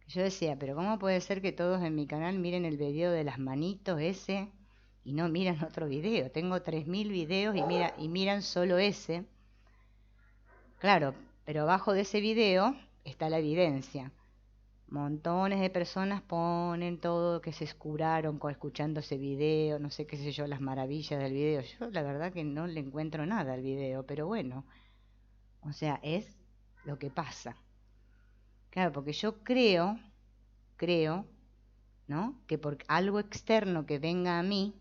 Yo decía, pero ¿cómo puede ser que todos en mi canal miren el video de las manitos ese y no miran otro video? Tengo 3000 videos y miran solo ese. Claro, pero abajo de ese video está la evidencia. Montones de personas ponen todo que se escuraron escuchando ese video, no sé qué sé yo, las maravillas del video. Yo la verdad que no le encuentro nada al video, pero bueno, o sea, es lo que pasa. Claro, porque yo creo, ¿no? Que por algo externo que venga a mí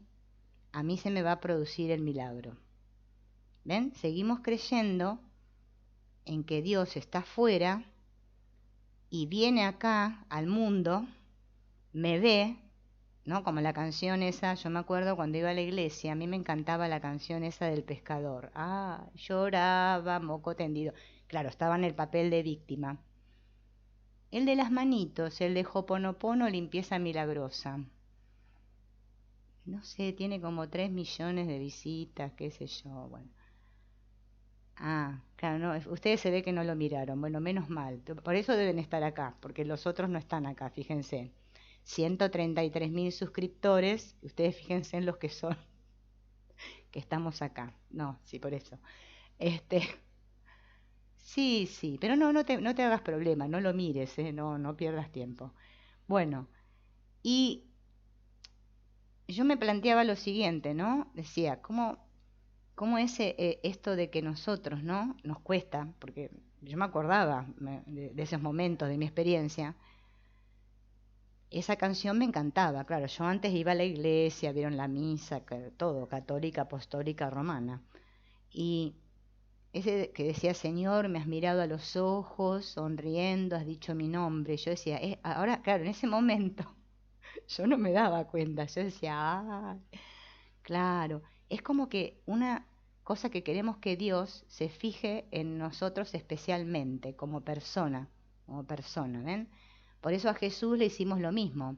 se me va a producir el milagro. ¿Ven? Seguimos creyendo en que Dios está afuera y viene acá al mundo, me ve, ¿no? Como la canción esa, yo me acuerdo cuando iba a la iglesia, a mí me encantaba la canción esa del pescador. Ah, lloraba, moco tendido. Claro, estaba en el papel de víctima. El de las manitos, el de Hoponopono, limpieza milagrosa. No sé, tiene como 3 millones de visitas, qué sé yo, bueno. Ah, claro, no, ustedes se ve que no lo miraron. Bueno, menos mal. Por eso deben estar acá, porque los otros no están acá, fíjense. 133.000 suscriptores, ustedes fíjense en los que son, que estamos acá. No, sí, por eso. Este, sí, sí, pero no te hagas problema, no lo mires, no pierdas tiempo. Bueno, y yo me planteaba lo siguiente, ¿no? Decía, ¿cómo es esto de que nosotros, ¿no? Nos cuesta, porque yo me acordaba de esos momentos, de mi experiencia. Esa canción me encantaba, claro, yo antes iba a la iglesia, vieron la misa, todo, católica, apostólica, romana. Y ese que decía, Señor, me has mirado a los ojos, sonriendo, has dicho mi nombre. Yo decía, ahora, claro, en ese momento yo no me daba cuenta, yo decía, ah, claro, es como que una cosa que queremos que Dios se fije en nosotros especialmente, como persona, ¿ven? Por eso a Jesús le hicimos lo mismo.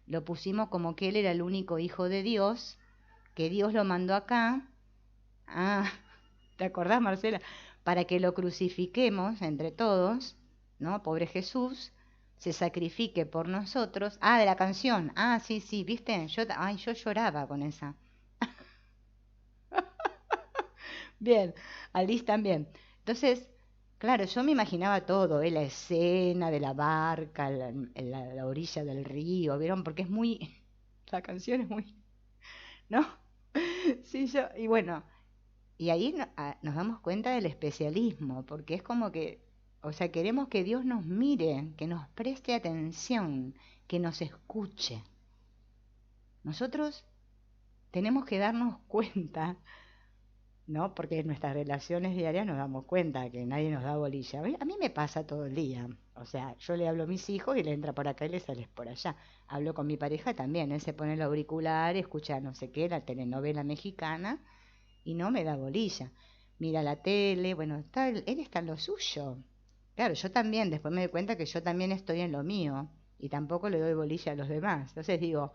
Lo pusimos como que Él era el único hijo de Dios, que Dios lo mandó acá. Ah, ¿te acordás, Marcela? Para que lo crucifiquemos entre todos, ¿no? Pobre Jesús, se sacrifique por nosotros. Ah, de la canción. Ah, sí, sí, ¿viste? Yo lloraba con esa. Bien, Alice también. Entonces, claro, yo me imaginaba todo, la escena de la barca, la orilla del río, ¿vieron? Porque es muy, la canción es muy, ¿no? Sí, y bueno, y ahí nos damos cuenta del especialismo, porque es como que, o sea, queremos que Dios nos mire, que nos preste atención, que nos escuche. Nosotros tenemos que darnos cuenta, ¿no? Porque en nuestras relaciones diarias nos damos cuenta que nadie nos da bolilla. A mí me pasa todo el día. O sea, yo le hablo a mis hijos y le entra por acá y le sales por allá. Hablo con mi pareja también. Él se pone el auricular, escucha no sé qué, la telenovela mexicana y no me da bolilla. Mira la tele, bueno, él está en lo suyo. Claro, yo también, después me doy cuenta que yo también estoy en lo mío y tampoco le doy bolilla a los demás. Entonces digo,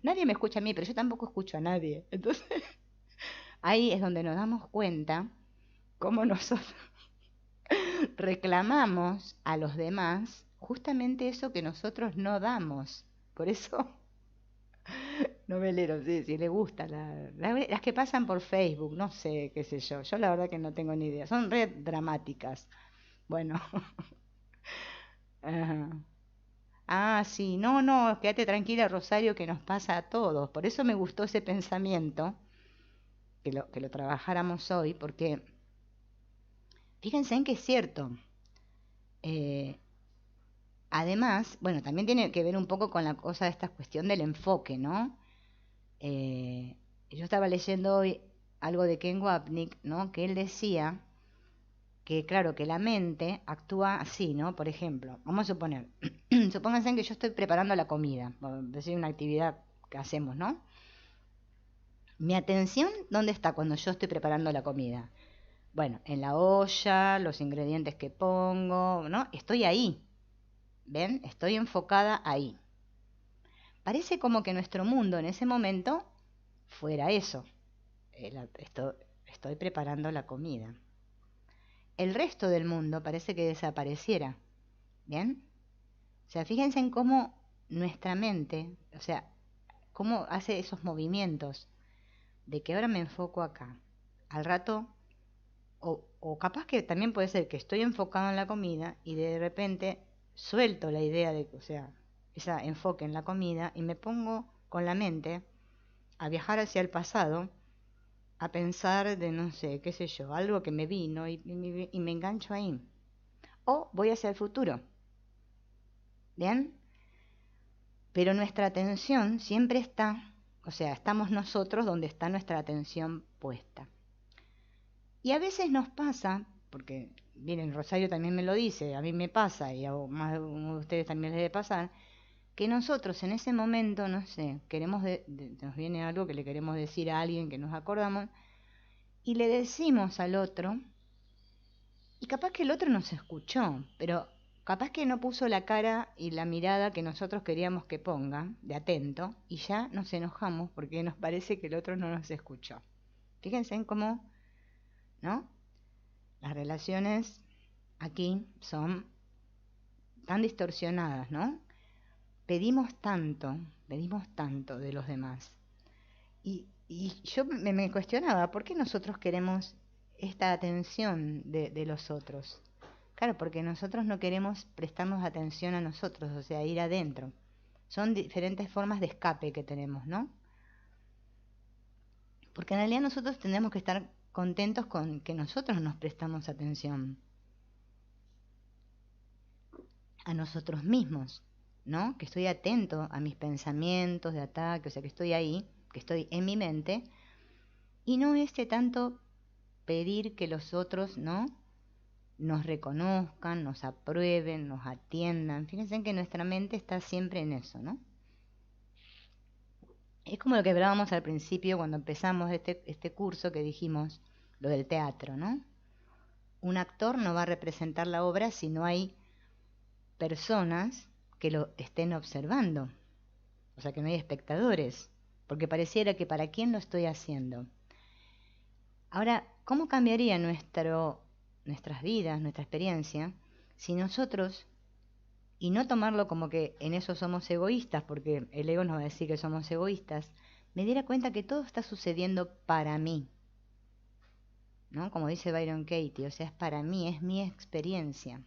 nadie me escucha a mí, pero yo tampoco escucho a nadie. Entonces ahí es donde nos damos cuenta cómo nosotros reclamamos a los demás justamente eso que nosotros no damos. Por eso, noveleros, sí, si le gusta, las que pasan por Facebook, no sé, qué sé yo. Yo la verdad que no tengo ni idea. Son red dramáticas. Bueno. Ajá. Ah, sí, no, quédate tranquila, Rosario, que nos pasa a todos. Por eso me gustó ese pensamiento, que lo trabajáramos hoy, porque fíjense en que es cierto. Eh, Además, bueno, también tiene que ver un poco con la cosa de esta cuestión del enfoque, ¿no? Yo estaba leyendo hoy algo de Ken Wapnick, ¿no? Que él decía que, claro, que la mente actúa así, ¿no? Por ejemplo, vamos a suponer, supónganse que yo estoy preparando la comida, por decir una actividad que hacemos, ¿no? Mi atención, ¿dónde está cuando yo estoy preparando la comida? Bueno, en la olla, los ingredientes que pongo, ¿no? Estoy ahí, ¿ven? Estoy enfocada ahí. Parece como que nuestro mundo en ese momento fuera eso. Estoy preparando la comida. El resto del mundo parece que desapareciera. ¿Bien? O sea, fíjense en cómo nuestra mente, o sea, cómo hace esos movimientos de que ahora me enfoco acá. Al rato, o capaz que también puede ser que estoy enfocado en la comida y de repente suelto la idea de, o sea, ese enfoque en la comida y me pongo con la mente a viajar hacia el pasado, a pensar de, no sé, qué sé yo, algo que me vino y me engancho ahí. O voy hacia el futuro. ¿Bien? Pero nuestra atención siempre está, o sea, estamos nosotros donde está nuestra atención puesta. Y a veces nos pasa, porque, miren, Rosario también me lo dice, a mí me pasa, y a más de uno de ustedes también les debe pasar, que nosotros en ese momento, no sé, nos viene algo que le queremos decir a alguien que nos acordamos, y le decimos al otro, y capaz que el otro nos escuchó, pero capaz que no puso la cara y la mirada que nosotros queríamos que ponga, de atento, y ya nos enojamos porque nos parece que el otro no nos escuchó. Fíjense en cómo, ¿no? Las relaciones aquí son tan distorsionadas, ¿no? Pedimos tanto de los demás. Y yo me cuestionaba, ¿por qué nosotros queremos esta atención de los otros? Claro, porque nosotros no queremos prestarnos atención a nosotros, o sea, ir adentro. Son diferentes formas de escape que tenemos, ¿no? Porque en realidad nosotros tendremos que estar contentos con que nosotros nos prestamos atención a nosotros mismos, ¿no? Que estoy atento a mis pensamientos de ataque, o sea, que estoy ahí, que estoy en mi mente, y no tanto pedir que los otros, ¿no? Nos reconozcan, nos aprueben, nos atiendan. Fíjense que nuestra mente está siempre en eso, ¿no? Es como lo que hablábamos al principio cuando empezamos este curso que dijimos, lo del teatro, ¿no? Un actor no va a representar la obra si no hay personas que lo estén observando. O sea, que no hay espectadores, porque pareciera que para quién lo estoy haciendo. Ahora, ¿cómo cambiaría nuestras vidas, nuestra experiencia, si nosotros, y no tomarlo como que en eso somos egoístas, porque el ego nos va a decir que somos egoístas, me diera cuenta que todo está sucediendo para mí, ¿no? Como dice Byron Katie, o sea, es para mí, es mi experiencia.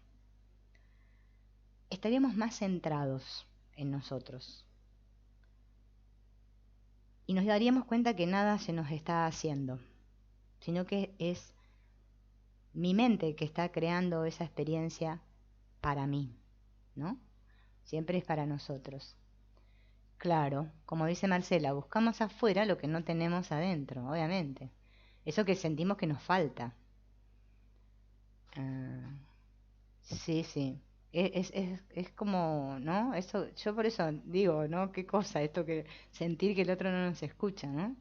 Estaríamos más centrados en nosotros. Y nos daríamos cuenta que nada se nos está haciendo, sino que es mi mente que está creando esa experiencia para mí, ¿no? Siempre es para nosotros. Claro, como dice Marcela, buscamos afuera lo que no tenemos adentro, obviamente. Eso que sentimos que nos falta. Ah, sí, sí. Es como, ¿no? Eso, yo por eso digo, ¿no? Qué cosa esto que sentir que el otro no nos escucha, ¿no?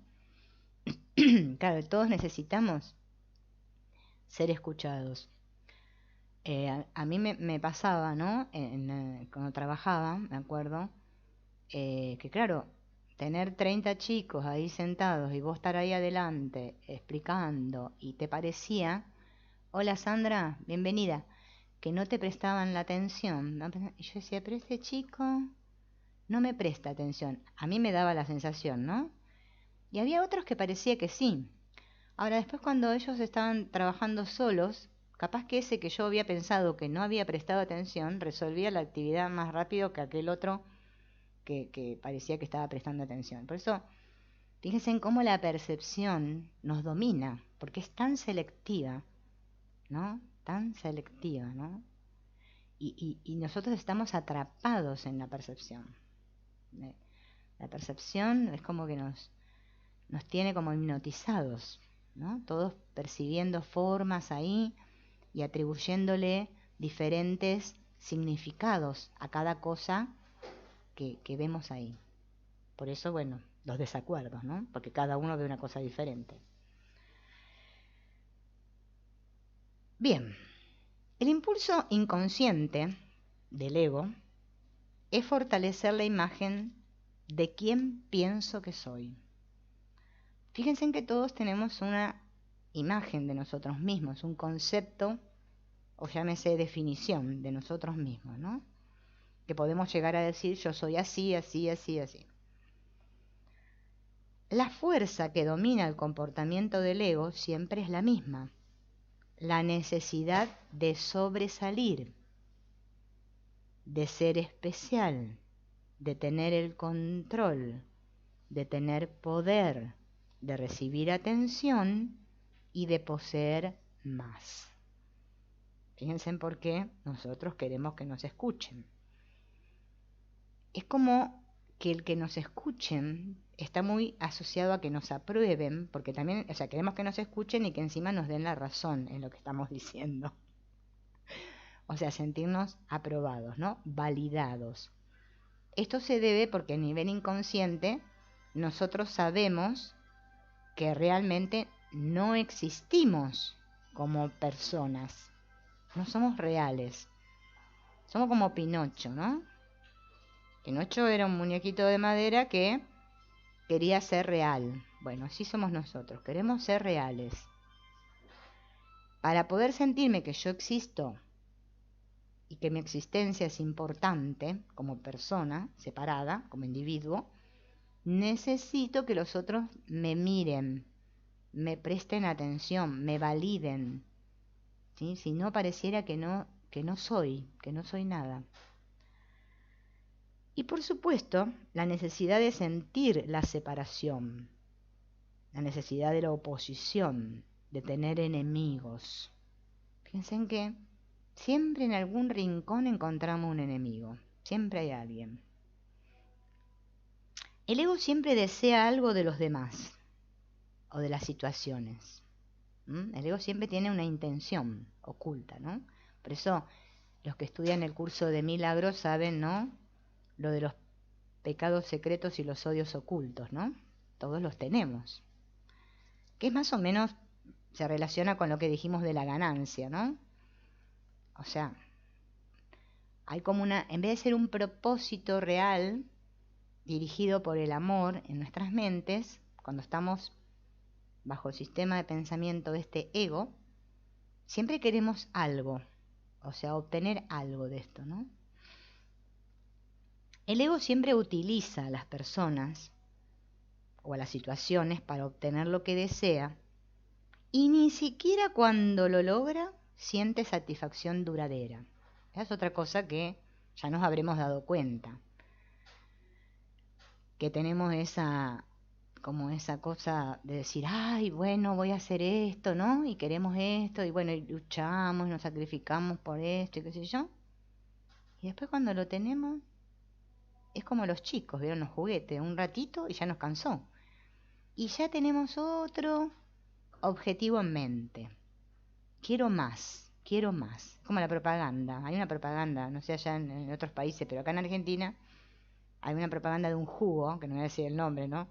Claro, todos necesitamos ser escuchados. A mí me pasaba, ¿no? Cuando trabajaba, me acuerdo, que claro, tener 30 chicos ahí sentados y vos estar ahí adelante explicando y te parecía, hola Sandra, bienvenida, que no te prestaban la atención, ¿no? Y yo decía, pero este chico no me presta atención. A mí me daba la sensación, ¿no? Y había otros que parecía que sí. Ahora, después cuando ellos estaban trabajando solos, capaz que ese que yo había pensado que no había prestado atención, resolvía la actividad más rápido que aquel otro que parecía que estaba prestando atención. Por eso, fíjense en cómo la percepción nos domina, porque es tan selectiva, ¿no? Tan selectiva, ¿no? Y nosotros estamos atrapados en la percepción. La percepción es como que nos tiene como hipnotizados, ¿no? Todos percibiendo formas ahí y atribuyéndole diferentes significados a cada cosa que vemos ahí. Por eso, bueno, los desacuerdos, ¿no? Porque cada uno ve una cosa diferente. Bien, el impulso inconsciente del ego es fortalecer la imagen de quién pienso que soy. Fíjense en que todos tenemos una imagen de nosotros mismos, un concepto o llámese definición de nosotros mismos, ¿no? Que podemos llegar a decir yo soy así, así, así, así. La fuerza que domina el comportamiento del ego siempre es la misma, la necesidad de sobresalir, de ser especial, de tener el control, de tener poder, de recibir atención y de poseer más. Fíjense en por qué nosotros queremos que nos escuchen. Es como que el que nos escuchen está muy asociado a que nos aprueben, porque también, o sea, queremos que nos escuchen y que encima nos den la razón en lo que estamos diciendo. O sea, sentirnos aprobados, ¿no? Validados. Esto se debe porque a nivel inconsciente nosotros sabemos que realmente no existimos como personas. No somos reales. Somos como Pinocho, ¿no? Pinocho era un muñequito de madera que quería ser real. Bueno, así somos nosotros. Queremos ser reales. Para poder sentirme que yo existo y que mi existencia es importante como persona separada, como individuo, necesito que los otros me miren, me presten atención, me validen. ¿Sí? Si no, pareciera que no soy nada. Y por supuesto, la necesidad de sentir la separación, la necesidad de la oposición, de tener enemigos. Fíjense en que siempre en algún rincón encontramos un enemigo, siempre hay alguien. El ego siempre desea algo de los demás o de las situaciones. El ego siempre tiene una intención oculta, ¿no? Por eso los que estudian el curso de milagros saben, ¿no? Lo de los pecados secretos y los odios ocultos, ¿no? Todos los tenemos. Que es más o menos, se relaciona con lo que dijimos de la ganancia, ¿no? O sea, hay como en vez de ser un propósito real, dirigido por el amor en nuestras mentes, cuando estamos bajo el sistema de pensamiento de este ego, siempre queremos algo, o sea, obtener algo de esto, ¿no? El ego siempre utiliza a las personas o a las situaciones para obtener lo que desea y ni siquiera cuando lo logra siente satisfacción duradera. Es otra cosa que ya nos habremos dado cuenta, que tenemos esa cosa de decir, ay, bueno, voy a hacer esto, ¿no? Y queremos esto, y bueno, y luchamos, y nos sacrificamos por esto, y qué sé yo. Y después cuando lo tenemos, es como los chicos, ¿vieron los juguetes? Un ratito y ya nos cansó. Y ya tenemos otro objetivo en mente. Quiero más, quiero más. Como la propaganda. Hay una propaganda, no sé allá en otros países, pero acá en Argentina hay una propaganda de un jugo, que no voy a decir el nombre, ¿no?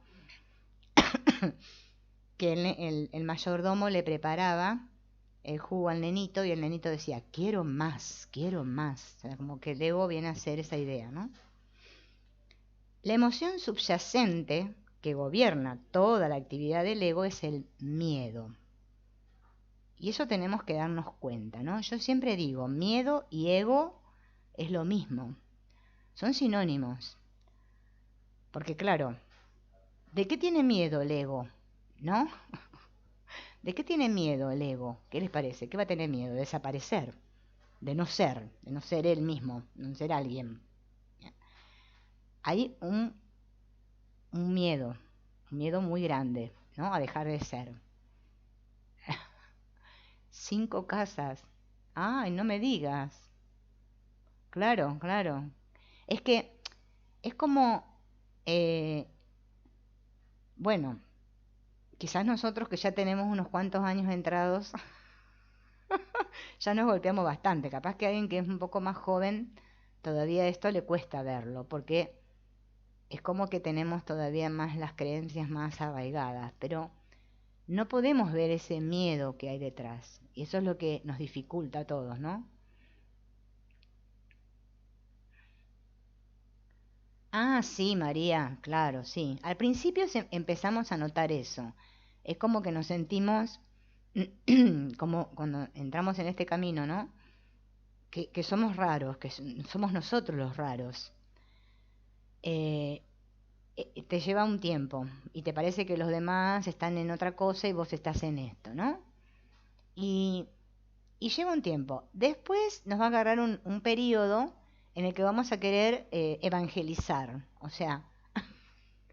Que el mayordomo le preparaba el jugo al nenito y el nenito decía, quiero más, quiero más. O sea, como que el ego viene a hacer esa idea, ¿no? La emoción subyacente que gobierna toda la actividad del ego es el miedo. Y eso tenemos que darnos cuenta, ¿no? Yo siempre digo, miedo y ego es lo mismo. Son sinónimos. Porque claro, ¿de qué tiene miedo el ego? ¿No? ¿De qué tiene miedo el ego? ¿Qué les parece? ¿Qué va a tener miedo? De desaparecer, de no ser él mismo, de no ser alguien. Hay un miedo muy grande, ¿no? A dejar de ser. 5 casas. Ay, no me digas. Claro, claro. Es que es como, bueno, quizás nosotros que ya tenemos unos cuantos años entrados, ya nos golpeamos bastante. Capaz que alguien que es un poco más joven, todavía esto le cuesta verlo, porque es como que tenemos todavía más las creencias más arraigadas, pero no podemos ver ese miedo que hay detrás. Y eso es lo que nos dificulta a todos, ¿no? Ah, sí, María, claro, sí. Al principio empezamos a notar eso. Es como que nos sentimos como cuando entramos en este camino, ¿no? que somos raros, que somos nosotros los raros. Eh, Te lleva un tiempo y te parece que los demás están en otra cosa y vos estás en esto, ¿no? Y, y lleva un tiempo. Después nos va a agarrar un periodo en el que vamos a querer evangelizar. O sea,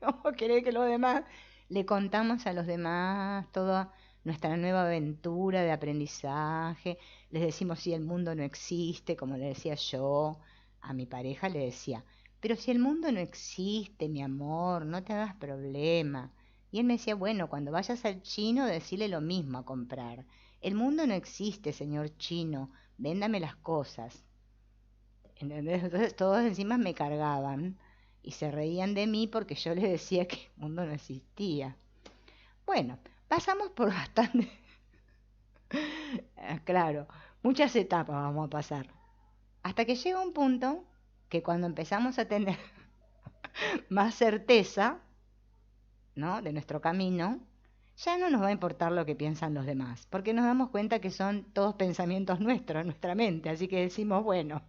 vamos a querer que los demás, le contamos a los demás toda nuestra nueva aventura de aprendizaje. Les decimos si el mundo no existe, como le decía yo a mi pareja, le decía, pero si el mundo no existe, mi amor, no te hagas problema. Y él me decía, bueno, cuando vayas al chino, decile lo mismo a comprar. El mundo no existe, señor chino, véndame las cosas. ¿Entendés? Entonces todos encima me cargaban y se reían de mí porque yo les decía que el mundo no existía. Bueno, pasamos por bastante, claro, muchas etapas vamos a pasar. Hasta que llega un punto que cuando empezamos a tener más certeza, ¿no?, de nuestro camino, ya no nos va a importar lo que piensan los demás, porque nos damos cuenta que son todos pensamientos nuestros, nuestra mente, así que decimos, bueno,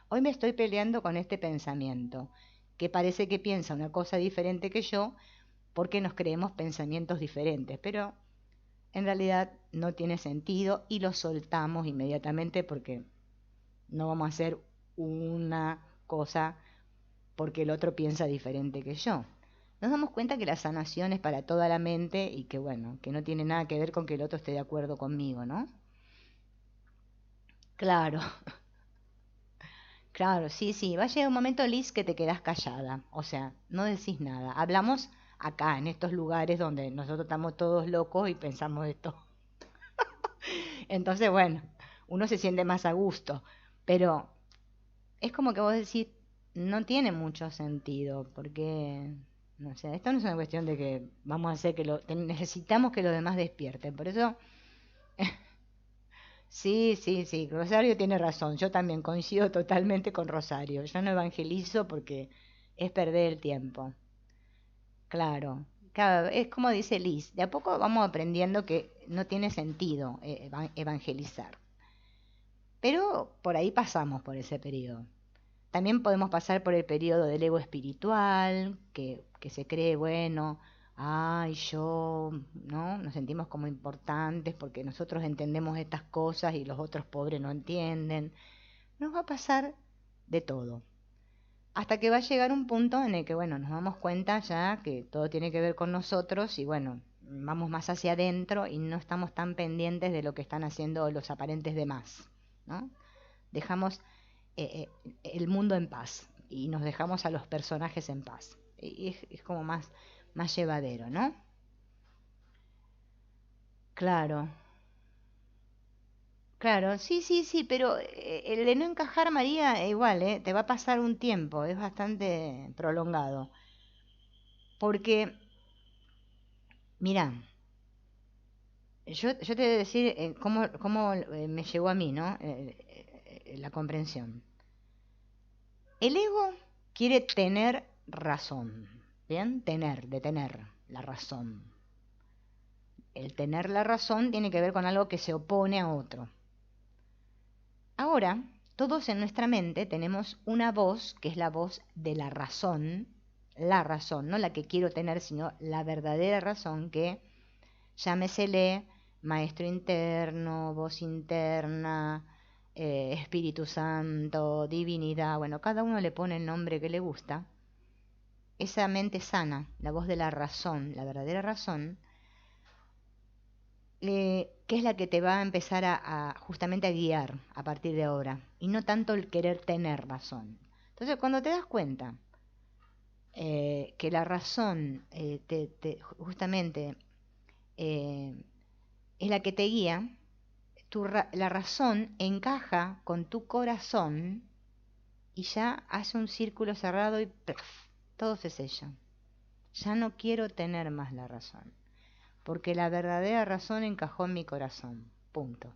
hoy me estoy peleando con este pensamiento, que parece que piensa una cosa diferente que yo, porque nos creemos pensamientos diferentes, pero en realidad no tiene sentido y lo soltamos inmediatamente porque no vamos a hacer una cosa porque el otro piensa diferente que yo. Nos damos cuenta que la sanación es para toda la mente y que bueno, que no tiene nada que ver con que el otro esté de acuerdo conmigo, ¿no? Claro, claro, sí, sí. Va a llegar un momento, Liz, que te quedas callada. O sea, no decís nada. Hablamos acá, en estos lugares donde nosotros estamos todos locos y pensamos esto. Entonces, bueno, uno se siente más a gusto. Pero es como que vos decís, no tiene mucho sentido, porque, no sé, esto no es una cuestión de que vamos a hacer que necesitamos que los demás despierten. Por eso, sí, sí, sí, Rosario tiene razón. Yo también coincido totalmente con Rosario. Yo no evangelizo porque es perder el tiempo. Claro, claro, es como dice Liz, de a poco vamos aprendiendo que no tiene sentido evangelizar. Pero por ahí pasamos por ese periodo. También podemos pasar por el periodo del ego espiritual, que se cree, bueno, ay, yo, ¿no? Nos sentimos como importantes porque nosotros entendemos estas cosas y los otros pobres no entienden. Nos va a pasar de todo. Hasta que va a llegar un punto en el que, bueno, nos damos cuenta ya que todo tiene que ver con nosotros y, bueno, vamos más hacia adentro y no estamos tan pendientes de lo que están haciendo los aparentes demás, ¿no? Dejamos el mundo en paz y nos dejamos a los personajes en paz. Y es como más llevadero, ¿no? Claro, claro, sí, sí, sí, pero el de no encajar, María, igual, te va a pasar un tiempo, es bastante prolongado. Porque, mira, yo te voy a decir cómo me llegó a mí, ¿no? La comprensión. El ego quiere tener razón, ¿bien? De tener la razón. El tener la razón tiene que ver con algo que se opone a otro. Ahora, todos en nuestra mente tenemos una voz que es la voz de la razón, no la que quiero tener, sino la verdadera razón que llámesele maestro interno, voz interna, Espíritu Santo, divinidad, bueno, cada uno le pone el nombre que le gusta. Esa mente sana, la voz de la razón, la verdadera razón, que es la que te va a empezar justamente a guiar a partir de ahora, y no tanto el querer tener razón. Entonces, cuando te das cuenta que la razón justamente eh, es la que te guía, la razón encaja con tu corazón y ya hace un círculo cerrado y ¡plaf!, todo se sella. Ya no quiero tener más la razón, porque la verdadera razón encajó en mi corazón. Punto.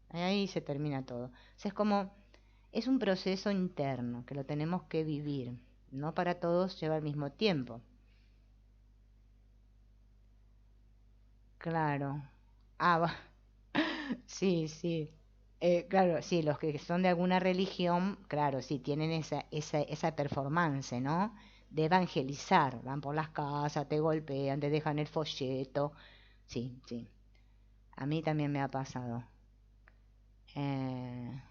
Ahí se termina todo. O sea, es un proceso interno que lo tenemos que vivir. No para todos lleva el mismo tiempo. Claro. Ah, sí, sí. Claro, sí, los que son de alguna religión, claro, sí, tienen esa performance, ¿no? De evangelizar, van por las casas, te golpean, te dejan el folleto. Sí, sí, a mí también me ha pasado. Eh,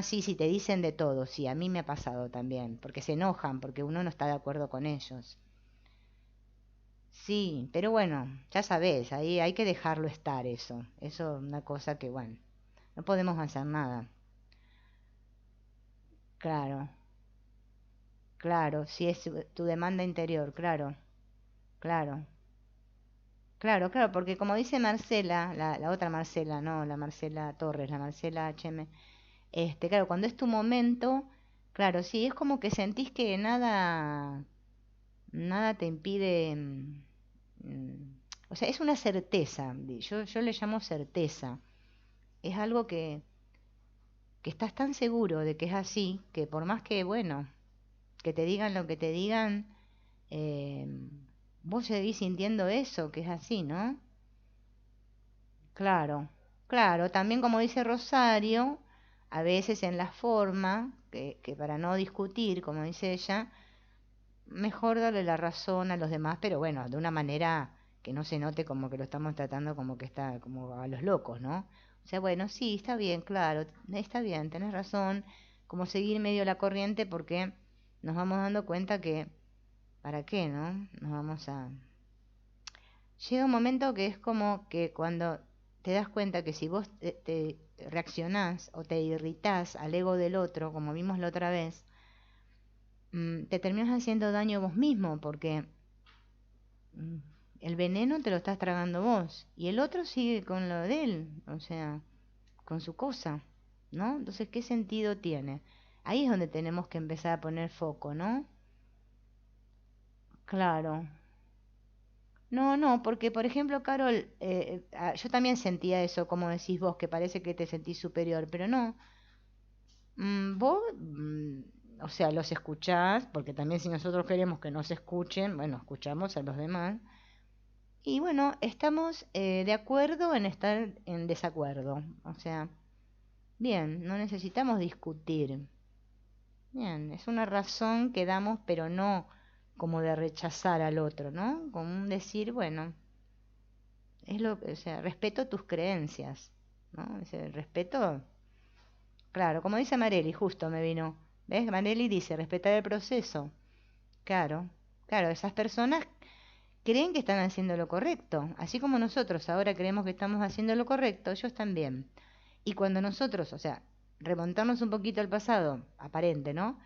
sí, sí, te dicen de todo, sí, a mí me ha pasado también, porque se enojan, porque uno no está de acuerdo con ellos. Sí, pero bueno, ya sabes, ahí hay que dejarlo estar eso. Eso es una cosa que, bueno, no podemos hacer nada. Claro, claro, si es tu demanda interior, claro, claro, claro, claro, porque como dice Marcela, la otra Marcela, no, la Marcela Torres, la Marcela HM, claro, cuando es tu momento, claro, sí, es como que sentís que nada te impide, o sea, es una certeza, yo le llamo certeza, es algo que estás tan seguro de que es así, que por más que, bueno, que te digan lo que te digan, eh, vos seguís sintiendo eso, que es así, ¿no? Claro, claro, también como dice Rosario, a veces en la forma, que para no discutir, como dice ella, mejor darle la razón a los demás, pero bueno, de una manera que no se note como que lo estamos tratando como que está como a los locos, ¿no? O sea, bueno, sí, está bien, claro, está bien, tenés razón, como seguir medio la corriente porque nos vamos dando cuenta que, ¿para qué, no? Nos vamos a... Llega un momento que es como que cuando te das cuenta que si vos te reaccionás o te irritás al ego del otro, como vimos la otra vez, te terminas haciendo daño vos mismo, porque mm, el veneno te lo estás tragando vos y el otro sigue con lo de él, o sea, con su cosa, ¿no? Entonces, ¿qué sentido tiene? Ahí es donde tenemos que empezar a poner foco, ¿no? Claro. No, no, porque por ejemplo, Carol, yo también sentía eso, como decís vos, que parece que te sentís superior, pero no. Vos, o sea, los escuchás, porque también si nosotros queremos que nos escuchen, bueno, escuchamos a los demás. Y bueno, estamos de acuerdo en estar en desacuerdo. O sea, bien, no necesitamos discutir. Bien, es una razón que damos, pero no como de rechazar al otro, ¿no? Como un decir, bueno, o sea, respeto tus creencias, ¿no? Ese respeto, claro, como dice Marely, justo me vino. ¿Ves? Marely dice, respetar el proceso. Claro, claro, esas personas creen que están haciendo lo correcto, así como nosotros ahora creemos que estamos haciendo lo correcto, ellos también. Y cuando nosotros, o sea, remontarnos un poquito al pasado, aparente, ¿no?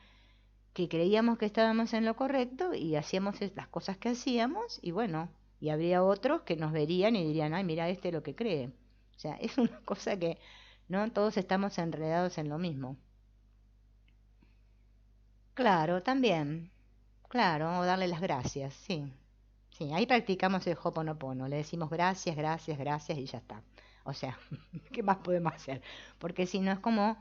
Que creíamos que estábamos en lo correcto y hacíamos las cosas que hacíamos y bueno, y habría otros que nos verían y dirían, ay, mira este lo que cree. O sea, es una cosa que, ¿no? Todos estamos enredados en lo mismo. Claro, también. Claro, o darle las gracias, sí. Sí, ahí practicamos el Hoponopono, le decimos gracias, gracias, gracias y ya está. O sea, ¿qué más podemos hacer? Porque si no es como,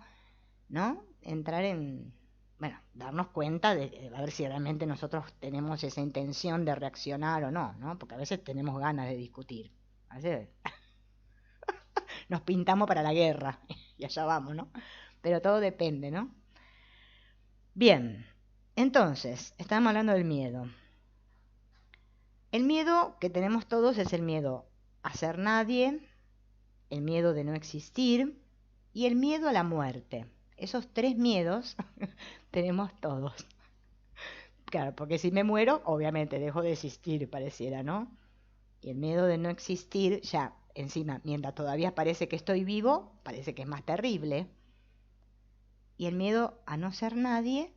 ¿no? Entrar en, bueno, darnos cuenta de a ver si realmente nosotros tenemos esa intención de reaccionar o no, ¿no? Porque a veces tenemos ganas de discutir. A veces nos pintamos para la guerra y allá vamos, ¿no? Pero todo depende, ¿no? Bien, entonces, estamos hablando del miedo. El miedo que tenemos todos es el miedo a ser nadie, el miedo de no existir y el miedo a la muerte. Esos tres miedos tenemos todos. Claro, porque si me muero, obviamente dejo de existir, pareciera, ¿no? Y el miedo de no existir, ya encima, mientras todavía parece que estoy vivo, parece que es más terrible. Y el miedo a no ser nadie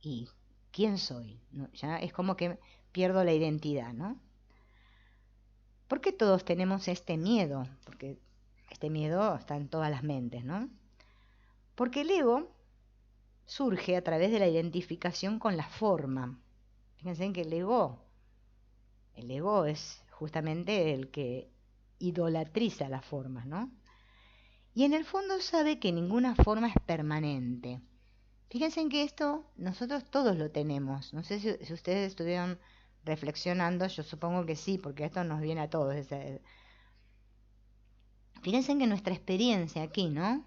y ¿quién soy? ¿No? Ya es como que pierdo la identidad, ¿no? ¿Por qué todos tenemos este miedo? Porque este miedo está en todas las mentes, ¿no? Porque el ego surge a través de la identificación con la forma. Fíjense en que el ego es justamente el que idolatriza las formas, ¿no? Y en el fondo sabe que ninguna forma es permanente. Fíjense en que esto nosotros todos lo tenemos. No sé si ustedes estuvieron reflexionando, yo supongo que sí, porque esto nos viene a todos. Fíjense que nuestra experiencia aquí, ¿no?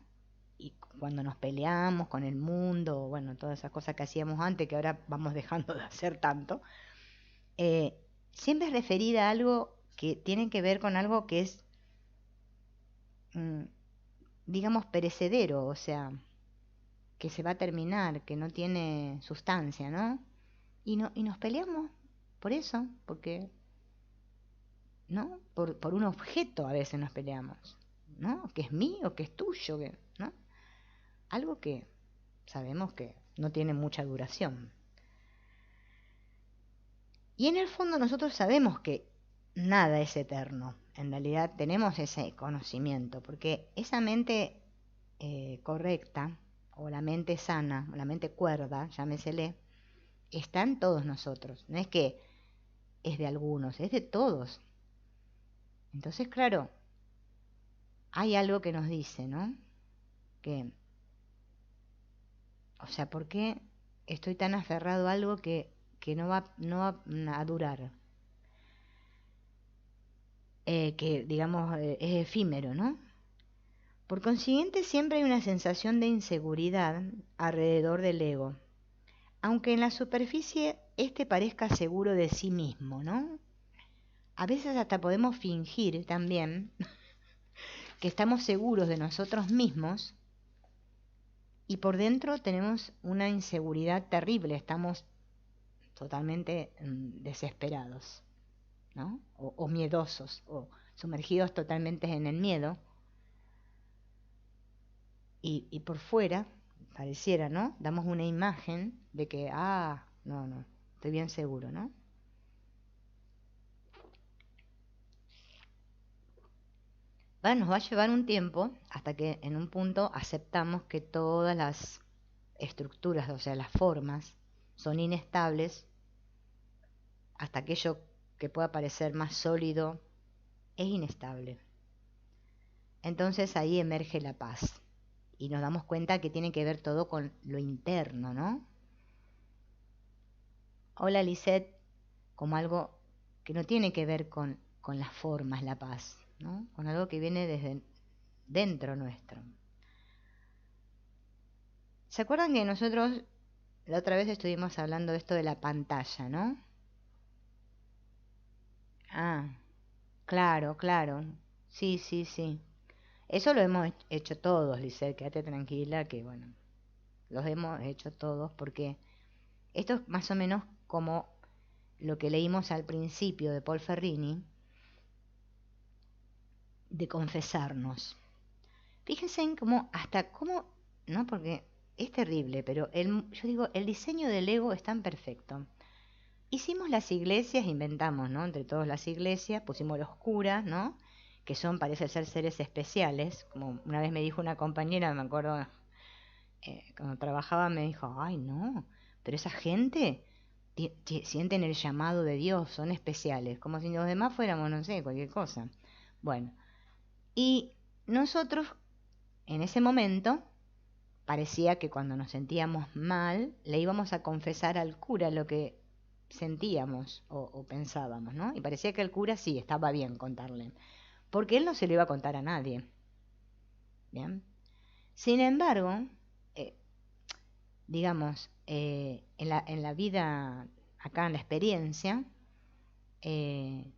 Y cuando nos peleamos con el mundo, bueno, todas esas cosas que hacíamos antes, que ahora vamos dejando de hacer tanto, eh, siempre es referida a algo que tiene que ver con algo que es, mm, digamos, perecedero, o sea, que se va a terminar, que no tiene sustancia, ¿no? Y nos peleamos por eso, porque, ¿no? Por un objeto a veces nos peleamos, ¿no? Que es mío, que es tuyo, ¿no? Algo que sabemos que no tiene mucha duración. Y en el fondo nosotros sabemos que nada es eterno. En realidad tenemos ese conocimiento, porque esa mente correcta, o la mente sana, o la mente cuerda, llámesele, está en todos nosotros. No es que es de algunos, es de todos. Entonces, claro, hay algo que nos dice, ¿no? Que, o sea, ¿por qué estoy tan aferrado a algo que no va a durar? Que, digamos, es efímero, ¿no? Por consiguiente, siempre hay una sensación de inseguridad alrededor del ego, aunque en la superficie éste parezca seguro de sí mismo, ¿no? A veces hasta podemos fingir también que estamos seguros de nosotros mismos y por dentro tenemos una inseguridad terrible, estamos totalmente desesperados, ¿no? O miedosos, o sumergidos totalmente en el miedo. Y por fuera, pareciera, ¿no? Damos una imagen de que, no, estoy bien seguro, ¿no? Nos va a llevar un tiempo hasta que en un punto aceptamos que todas las estructuras, o sea, las formas, son inestables, hasta aquello que pueda parecer más sólido es inestable. Entonces ahí emerge la paz y nos damos cuenta que tiene que ver todo con lo interno, ¿no? Hola Lisette, como algo que no tiene que ver con las formas, la paz, ¿no? Con algo que viene desde dentro nuestro. ¿Se acuerdan que nosotros la otra vez estuvimos hablando de esto de la pantalla, ¿no? Ah, claro, claro. Sí, sí, sí. Eso lo hemos hecho todos, Lisette, quédate tranquila que, bueno, los hemos hecho todos porque esto es más o menos como lo que leímos al principio de Paul Ferrini, de confesarnos. Fíjense en cómo, ¿no? Porque es terrible, pero yo digo, el diseño del ego es tan perfecto. Hicimos las iglesias, inventamos, ¿no? Entre todas las iglesias, pusimos los curas, ¿no? Que son, parece ser, seres especiales. Como una vez me dijo una compañera, me acuerdo, cuando trabajaba, me dijo, ay, no, pero esa gente sienten el llamado de Dios, son especiales, como si los demás fuéramos, no sé, cualquier cosa. Bueno, y nosotros, en ese momento, parecía que cuando nos sentíamos mal, le íbamos a confesar al cura lo que sentíamos o pensábamos, ¿no? Y parecía que el cura sí estaba bien contarle, porque él no se lo iba a contar a nadie. ¿Bien? Sin embargo, eh, digamos, en la vida, acá en la experiencia, eh,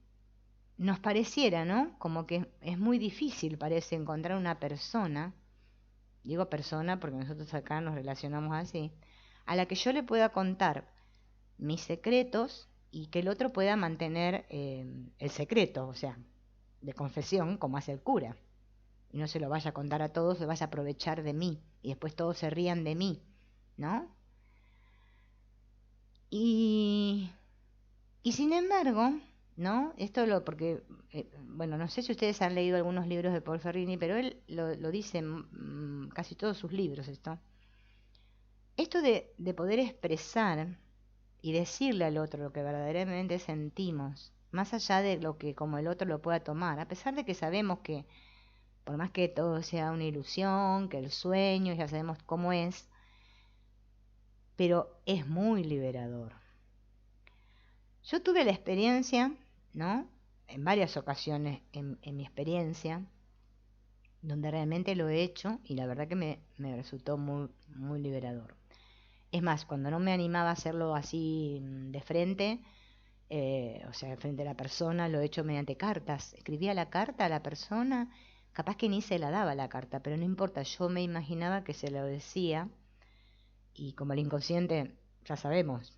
nos pareciera, ¿no? Como que es muy difícil, parece, encontrar una persona, digo persona porque nosotros acá nos relacionamos así, a la que yo le pueda contar mis secretos y que el otro pueda mantener el secreto, o sea, de confesión, como hace el cura. Y no se lo vaya a contar a todos, se vaya a aprovechar de mí y después todos se rían de mí, ¿no? Y, y sin embargo, ¿no? Porque, bueno, no sé si ustedes han leído algunos libros de Paul Ferrini, pero él lo dice en casi todos sus libros esto. Esto de poder expresar y decirle al otro lo que verdaderamente sentimos, más allá de lo que como el otro lo pueda tomar, a pesar de que sabemos que por más que todo sea una ilusión, que el sueño ya sabemos cómo es, pero es muy liberador. Yo tuve la experiencia, ¿no? En varias ocasiones en mi experiencia, donde realmente lo he hecho y la verdad que me resultó muy, muy liberador. Es más, cuando no me animaba a hacerlo así de frente, o sea, frente a la persona, lo he hecho mediante cartas. Escribía la carta a la persona, capaz que ni se la daba la carta, pero no importa, yo me imaginaba que se lo decía y como el inconsciente, ya sabemos,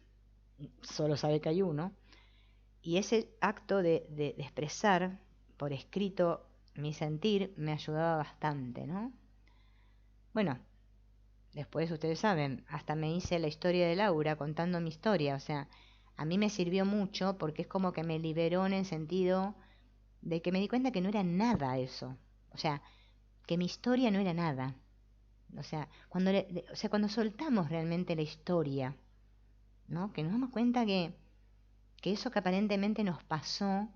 solo sabe que hay uno, y ese acto de expresar por escrito mi sentir me ayudaba bastante, ¿no? Bueno, después ustedes saben, hasta me hice la historia de Laura contando mi historia, o sea, a mí me sirvió mucho porque es como que me liberó en el sentido de que me di cuenta que no era nada eso, o sea, que mi historia no era nada, o sea, cuando soltamos realmente la historia, ¿no? Que nos damos cuenta que eso que aparentemente nos pasó,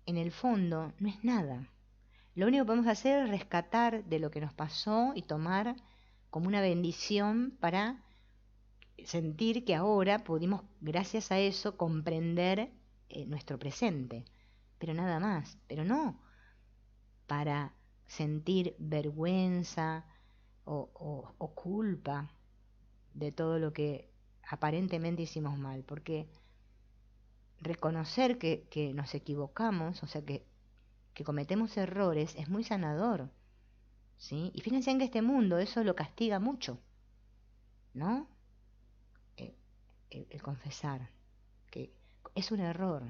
en el fondo, no es nada. Lo único que podemos hacer es rescatar de lo que nos pasó y tomar como una bendición para sentir que ahora pudimos, gracias a eso, comprender nuestro presente. Pero nada más, pero no para sentir vergüenza o culpa de todo lo que aparentemente hicimos mal, porque reconocer que nos equivocamos, o sea, que cometemos errores, es muy sanador, ¿sí? Y fíjense en que este mundo eso lo castiga mucho, ¿no? Eh, el confesar que es un error.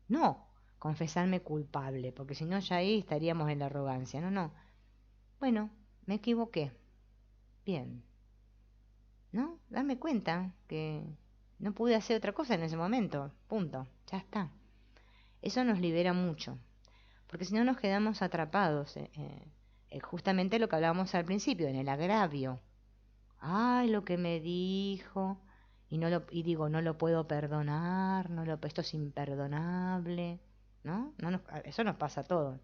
No confesarme culpable, porque si no ya ahí estaríamos en la arrogancia. No, no. Bueno, me equivoqué. Bien. ¿No? Darme cuenta que no pude hacer otra cosa en ese momento. Punto. Ya está. Eso nos libera mucho. Porque si no nos quedamos atrapados. Justamente lo que hablábamos al principio, en el agravio. Ay, lo que me dijo. Y digo, no lo puedo perdonar, esto es imperdonable. ¿No? Eso nos pasa a todos.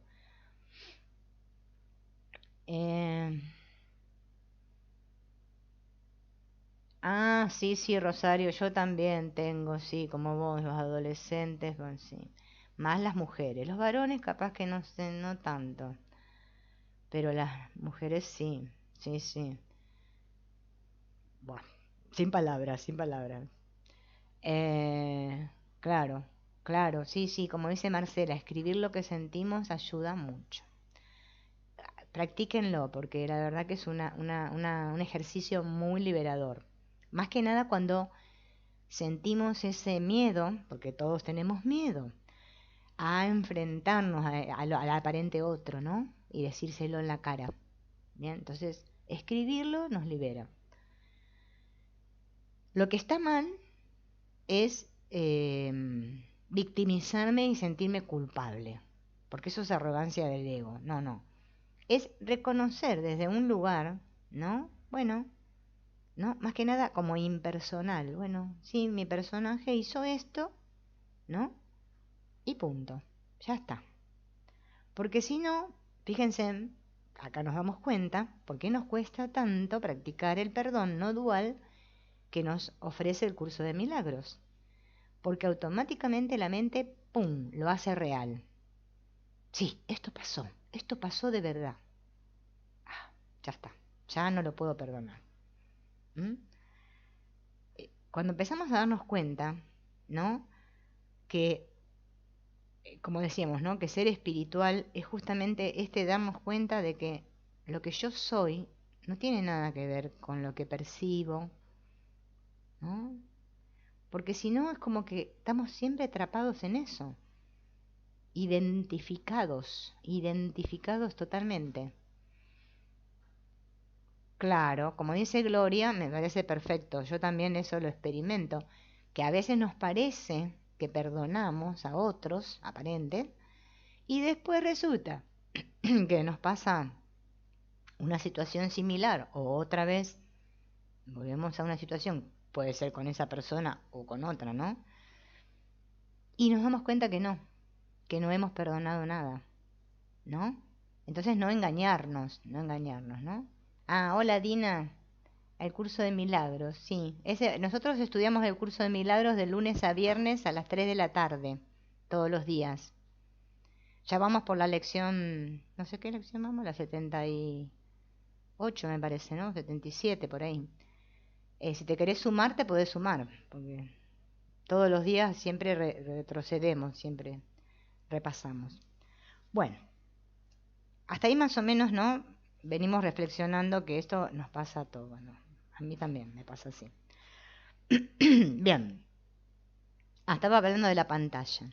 Sí, sí, Rosario, yo también tengo, sí, como vos, los adolescentes, bueno, sí. Más las mujeres. Los varones capaz que no sé, no tanto. Pero las mujeres sí, sí, sí. Bueno, sin palabras, sin palabras. Claro, claro, sí, sí, como dice Marcela, escribir lo que sentimos ayuda mucho. Practíquenlo, porque la verdad que es un ejercicio muy liberador. Más que nada cuando sentimos ese miedo, porque todos tenemos miedo, a enfrentarnos al aparente otro, ¿no? Y decírselo en la cara. Bien, entonces escribirlo nos libera. Lo que está mal es victimizarme y sentirme culpable, porque eso es arrogancia del ego. No, no. Es reconocer desde un lugar, ¿no? Bueno, ¿no? Más que nada como impersonal. Bueno, sí, mi personaje hizo esto, ¿no? Y punto. Ya está. Porque si no, fíjense, acá nos damos cuenta, ¿por qué nos cuesta tanto practicar el perdón no dual que nos ofrece el curso de milagros? Porque automáticamente la mente, ¡pum!, lo hace real. Sí, esto pasó de verdad. Ya está, ya no lo puedo perdonar. ¿Mm? Cuando empezamos a darnos cuenta, ¿no? Que, como decíamos, ¿no? Que ser espiritual es justamente darnos cuenta de que lo que yo soy no tiene nada que ver con lo que percibo, ¿no? Porque si no es como que estamos siempre atrapados en eso, identificados totalmente. Claro, como dice Gloria, me parece perfecto, yo también eso lo experimento, que a veces nos parece que perdonamos a otros, aparentes, y después resulta que nos pasa una situación similar o otra vez volvemos a una situación, puede ser con esa persona o con otra, ¿no? Y nos damos cuenta que no hemos perdonado nada, ¿no? Entonces no engañarnos, ¿no? Hola Dina, el curso de milagros, sí. Nosotros estudiamos el curso de milagros de lunes a viernes a las 3 de la tarde, todos los días. Ya vamos por la lección, no sé qué lección vamos, la 78 me parece, ¿no? 77 por ahí. Si te querés sumar, te podés sumar, porque todos los días siempre retrocedemos, siempre repasamos. Bueno, hasta ahí más o menos, ¿no? Venimos reflexionando que esto nos pasa a todos, ¿no? A mí también me pasa así. Bien, estaba hablando de la pantalla.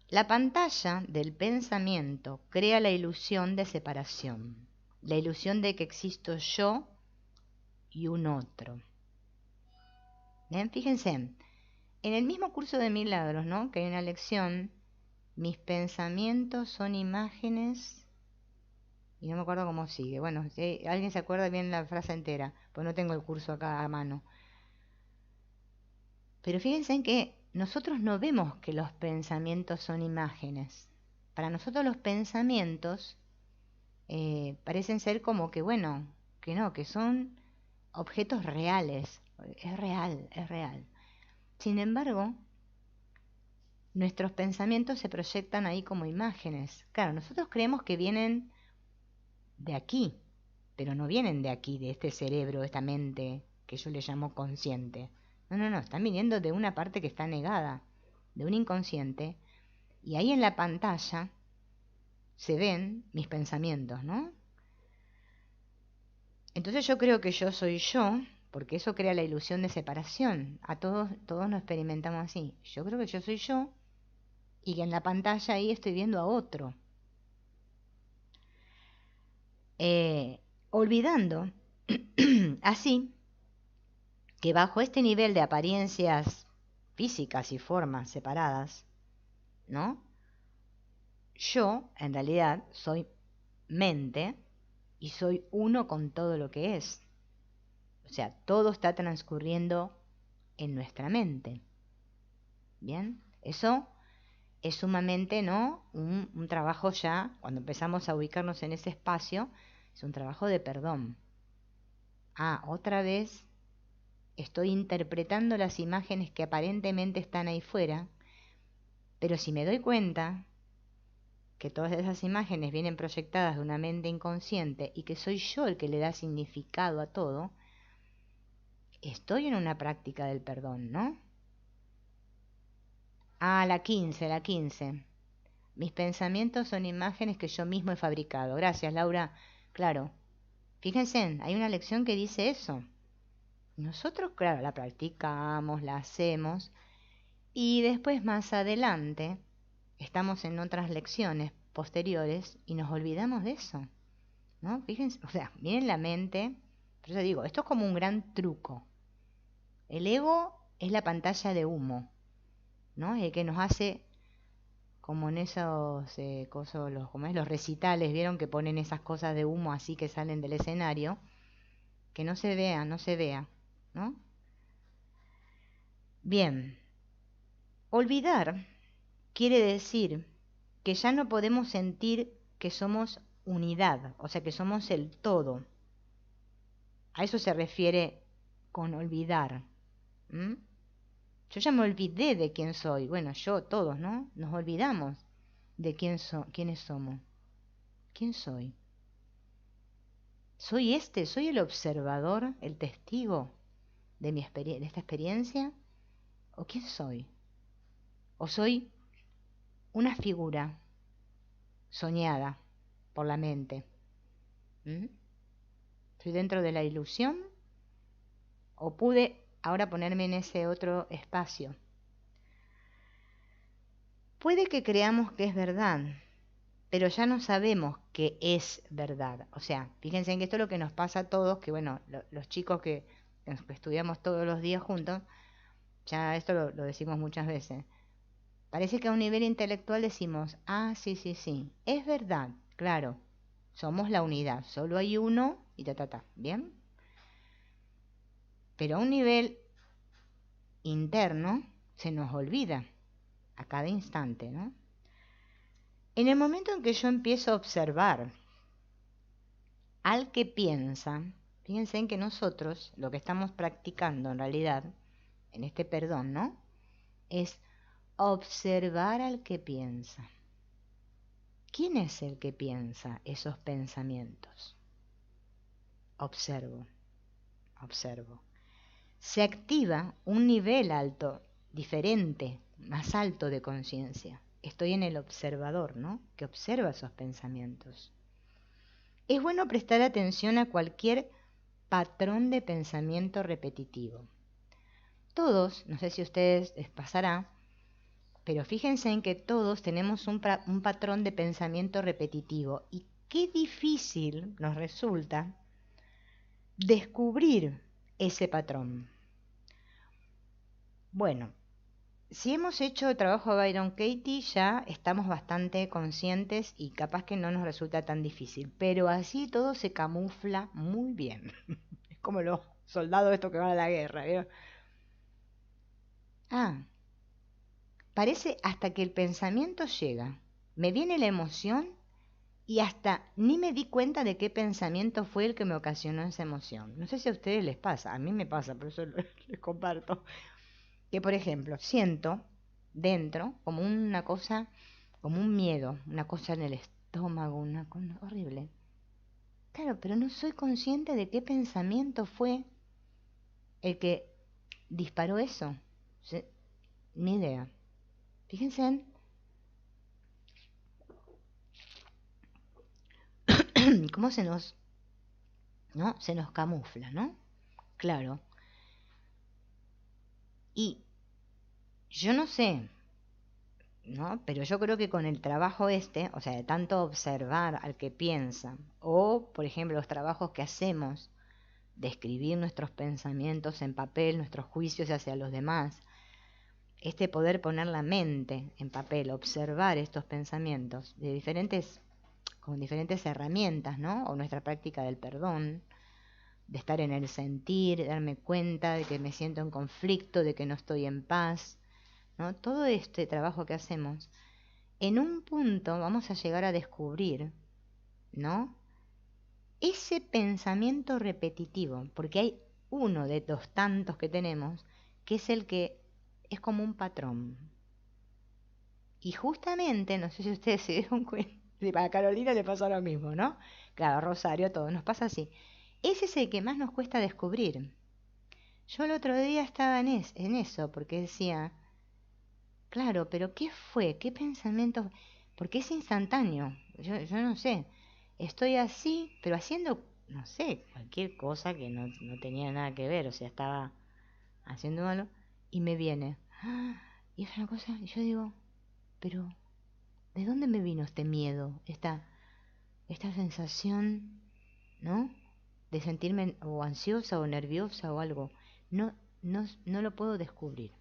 La pantalla del pensamiento crea la ilusión de separación, la ilusión de que existo yo y un otro. Bien, fíjense, en el mismo curso de milagros, ¿no? Que hay una lección, mis pensamientos son imágenes, y no me acuerdo cómo sigue. Bueno, si alguien se acuerda bien la frase entera, pues no tengo el curso acá a mano. Pero fíjense en que nosotros no vemos que los pensamientos son imágenes. Para nosotros los pensamientos parecen ser como que, bueno, que no, que son objetos reales. Es real, es real. Sin embargo, nuestros pensamientos se proyectan ahí como imágenes. Claro, nosotros creemos que vienen de aquí, pero no vienen de aquí, de este cerebro, de esta mente que yo le llamo consciente. No, no, no, están viniendo de una parte que está negada, de un inconsciente, y ahí en la pantalla se ven mis pensamientos, ¿no? Entonces yo creo que yo soy yo, porque eso crea la ilusión de separación. A todos nos experimentamos así. Yo creo que yo soy yo, y que en la pantalla ahí estoy viendo a otro. Olvidando así que bajo este nivel de apariencias físicas y formas separadas, ¿no? Yo, en realidad, soy mente y soy uno con todo lo que es. O sea, todo está transcurriendo en nuestra mente. ¿Bien? Eso es sumamente, ¿no? Un trabajo ya, cuando empezamos a ubicarnos en ese espacio, es un trabajo de perdón. Otra vez estoy interpretando las imágenes que aparentemente están ahí fuera, pero si me doy cuenta que todas esas imágenes vienen proyectadas de una mente inconsciente y que soy yo el que le da significado a todo, estoy en una práctica del perdón, ¿no? La 15. Mis pensamientos son imágenes que yo mismo he fabricado. Gracias, Laura. Claro. Fíjense, hay una lección que dice eso. Nosotros, claro, la practicamos, la hacemos, y después más adelante estamos en otras lecciones posteriores y nos olvidamos de eso, ¿no? Fíjense, o sea, miren la mente, por eso digo, esto es como un gran truco. El ego es la pantalla de humo, ¿no? El que nos hace, como en esos cosas, los recitales, vieron que ponen esas cosas de humo así que salen del escenario, que no se vea, ¿no? Bien, olvidar quiere decir que ya no podemos sentir que somos unidad, o sea, que somos el todo. A eso se refiere con olvidar. Yo ya me olvidé de quién soy. Bueno, yo, todos, ¿no? Nos olvidamos de quiénes somos. ¿Quién soy? ¿Soy el observador, el testigo de de esta experiencia? ¿O quién soy? ¿O soy una figura soñada por la mente? ¿Estoy dentro de la ilusión? ¿O pude ahora ponerme en ese otro espacio? Puede que creamos que es verdad, pero ya no sabemos qué es verdad. O sea, fíjense en que esto es lo que nos pasa a todos, que bueno, los chicos que estudiamos todos los días juntos, ya esto lo decimos muchas veces. Parece que a un nivel intelectual decimos, sí, es verdad, claro, somos la unidad, solo hay uno y ¿bien? Pero a un nivel interno se nos olvida a cada instante, ¿no? En el momento en que yo empiezo a observar al que piensa, fíjense en que nosotros lo que estamos practicando en realidad, en este perdón, ¿no? Es observar al que piensa. ¿quién es el que piensa esos pensamientos? Observo, observo. Se activa un nivel alto, diferente, más alto de conciencia. Estoy en el observador, ¿no? Que observa esos pensamientos. Es bueno prestar atención a cualquier patrón de pensamiento repetitivo. Todos, no sé si a ustedes les pasará, pero fíjense en que todos tenemos un patrón de pensamiento repetitivo y qué difícil nos resulta descubrir ese patrón. Bueno, si hemos hecho el trabajo de Byron Katie, ya estamos bastante conscientes y capaz que no nos resulta tan difícil, pero así todo se camufla muy bien. Es como los soldados estos que van a la guerra, ¿vieron? Parece hasta que el pensamiento llega, me viene la emoción y hasta ni me di cuenta de qué pensamiento fue el que me ocasionó esa emoción. No sé si a ustedes les pasa, a mí me pasa, por eso les comparto. Que por ejemplo, siento dentro como una cosa, como un miedo, una cosa en el estómago, una cosa horrible. Claro, pero no soy consciente de qué pensamiento fue el que disparó eso. Ni idea. Fíjense en cómo ¿no? Se nos camufla, ¿no? Claro. Y yo no sé, ¿no? Pero yo creo que con el trabajo o sea, de tanto observar al que piensa, o por ejemplo los trabajos que hacemos de escribir nuestros pensamientos en papel, nuestros juicios hacia los demás, poder poner la mente en papel, observar estos pensamientos con diferentes herramientas, ¿no? O nuestra práctica del perdón, de estar en el sentir, de darme cuenta de que me siento en conflicto, de que no estoy en paz, ¿no? Todo este trabajo que hacemos, en un punto vamos a llegar a descubrir, ¿no? Ese pensamiento repetitivo, porque hay uno de los tantos que tenemos, que es el que es como un patrón. Y justamente, no sé si ustedes se dieron cuenta, si para Carolina le pasa lo mismo, ¿no? Claro, Rosario, todo nos pasa así. Ese es el que más nos cuesta descubrir. Yo el otro día estaba en eso, porque decía, claro, pero ¿qué fue? ¿Qué pensamiento? Porque es instantáneo. Yo no sé. Estoy así, pero haciendo, no sé, cualquier cosa que no tenía nada que ver. O sea, estaba haciendo algo y me viene. Y es una cosa, y yo digo, pero ¿de dónde me vino este miedo? Esta sensación, ¿no? De sentirme o ansiosa o nerviosa o algo. No lo puedo descubrir.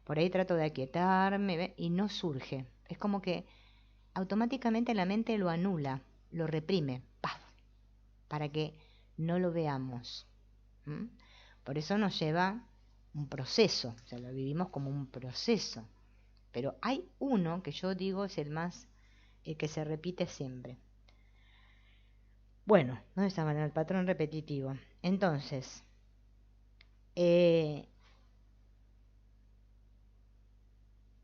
Por ahí trato de aquietarme y no surge. Es como que automáticamente la mente lo anula, lo reprime, ¡paf! Para que no lo veamos. ¿Mm? Por eso nos lleva un proceso, o sea, lo vivimos como un proceso. Pero hay uno que yo digo es el que se repite siempre. Bueno, ¿dónde estaba el patrón repetitivo? Entonces,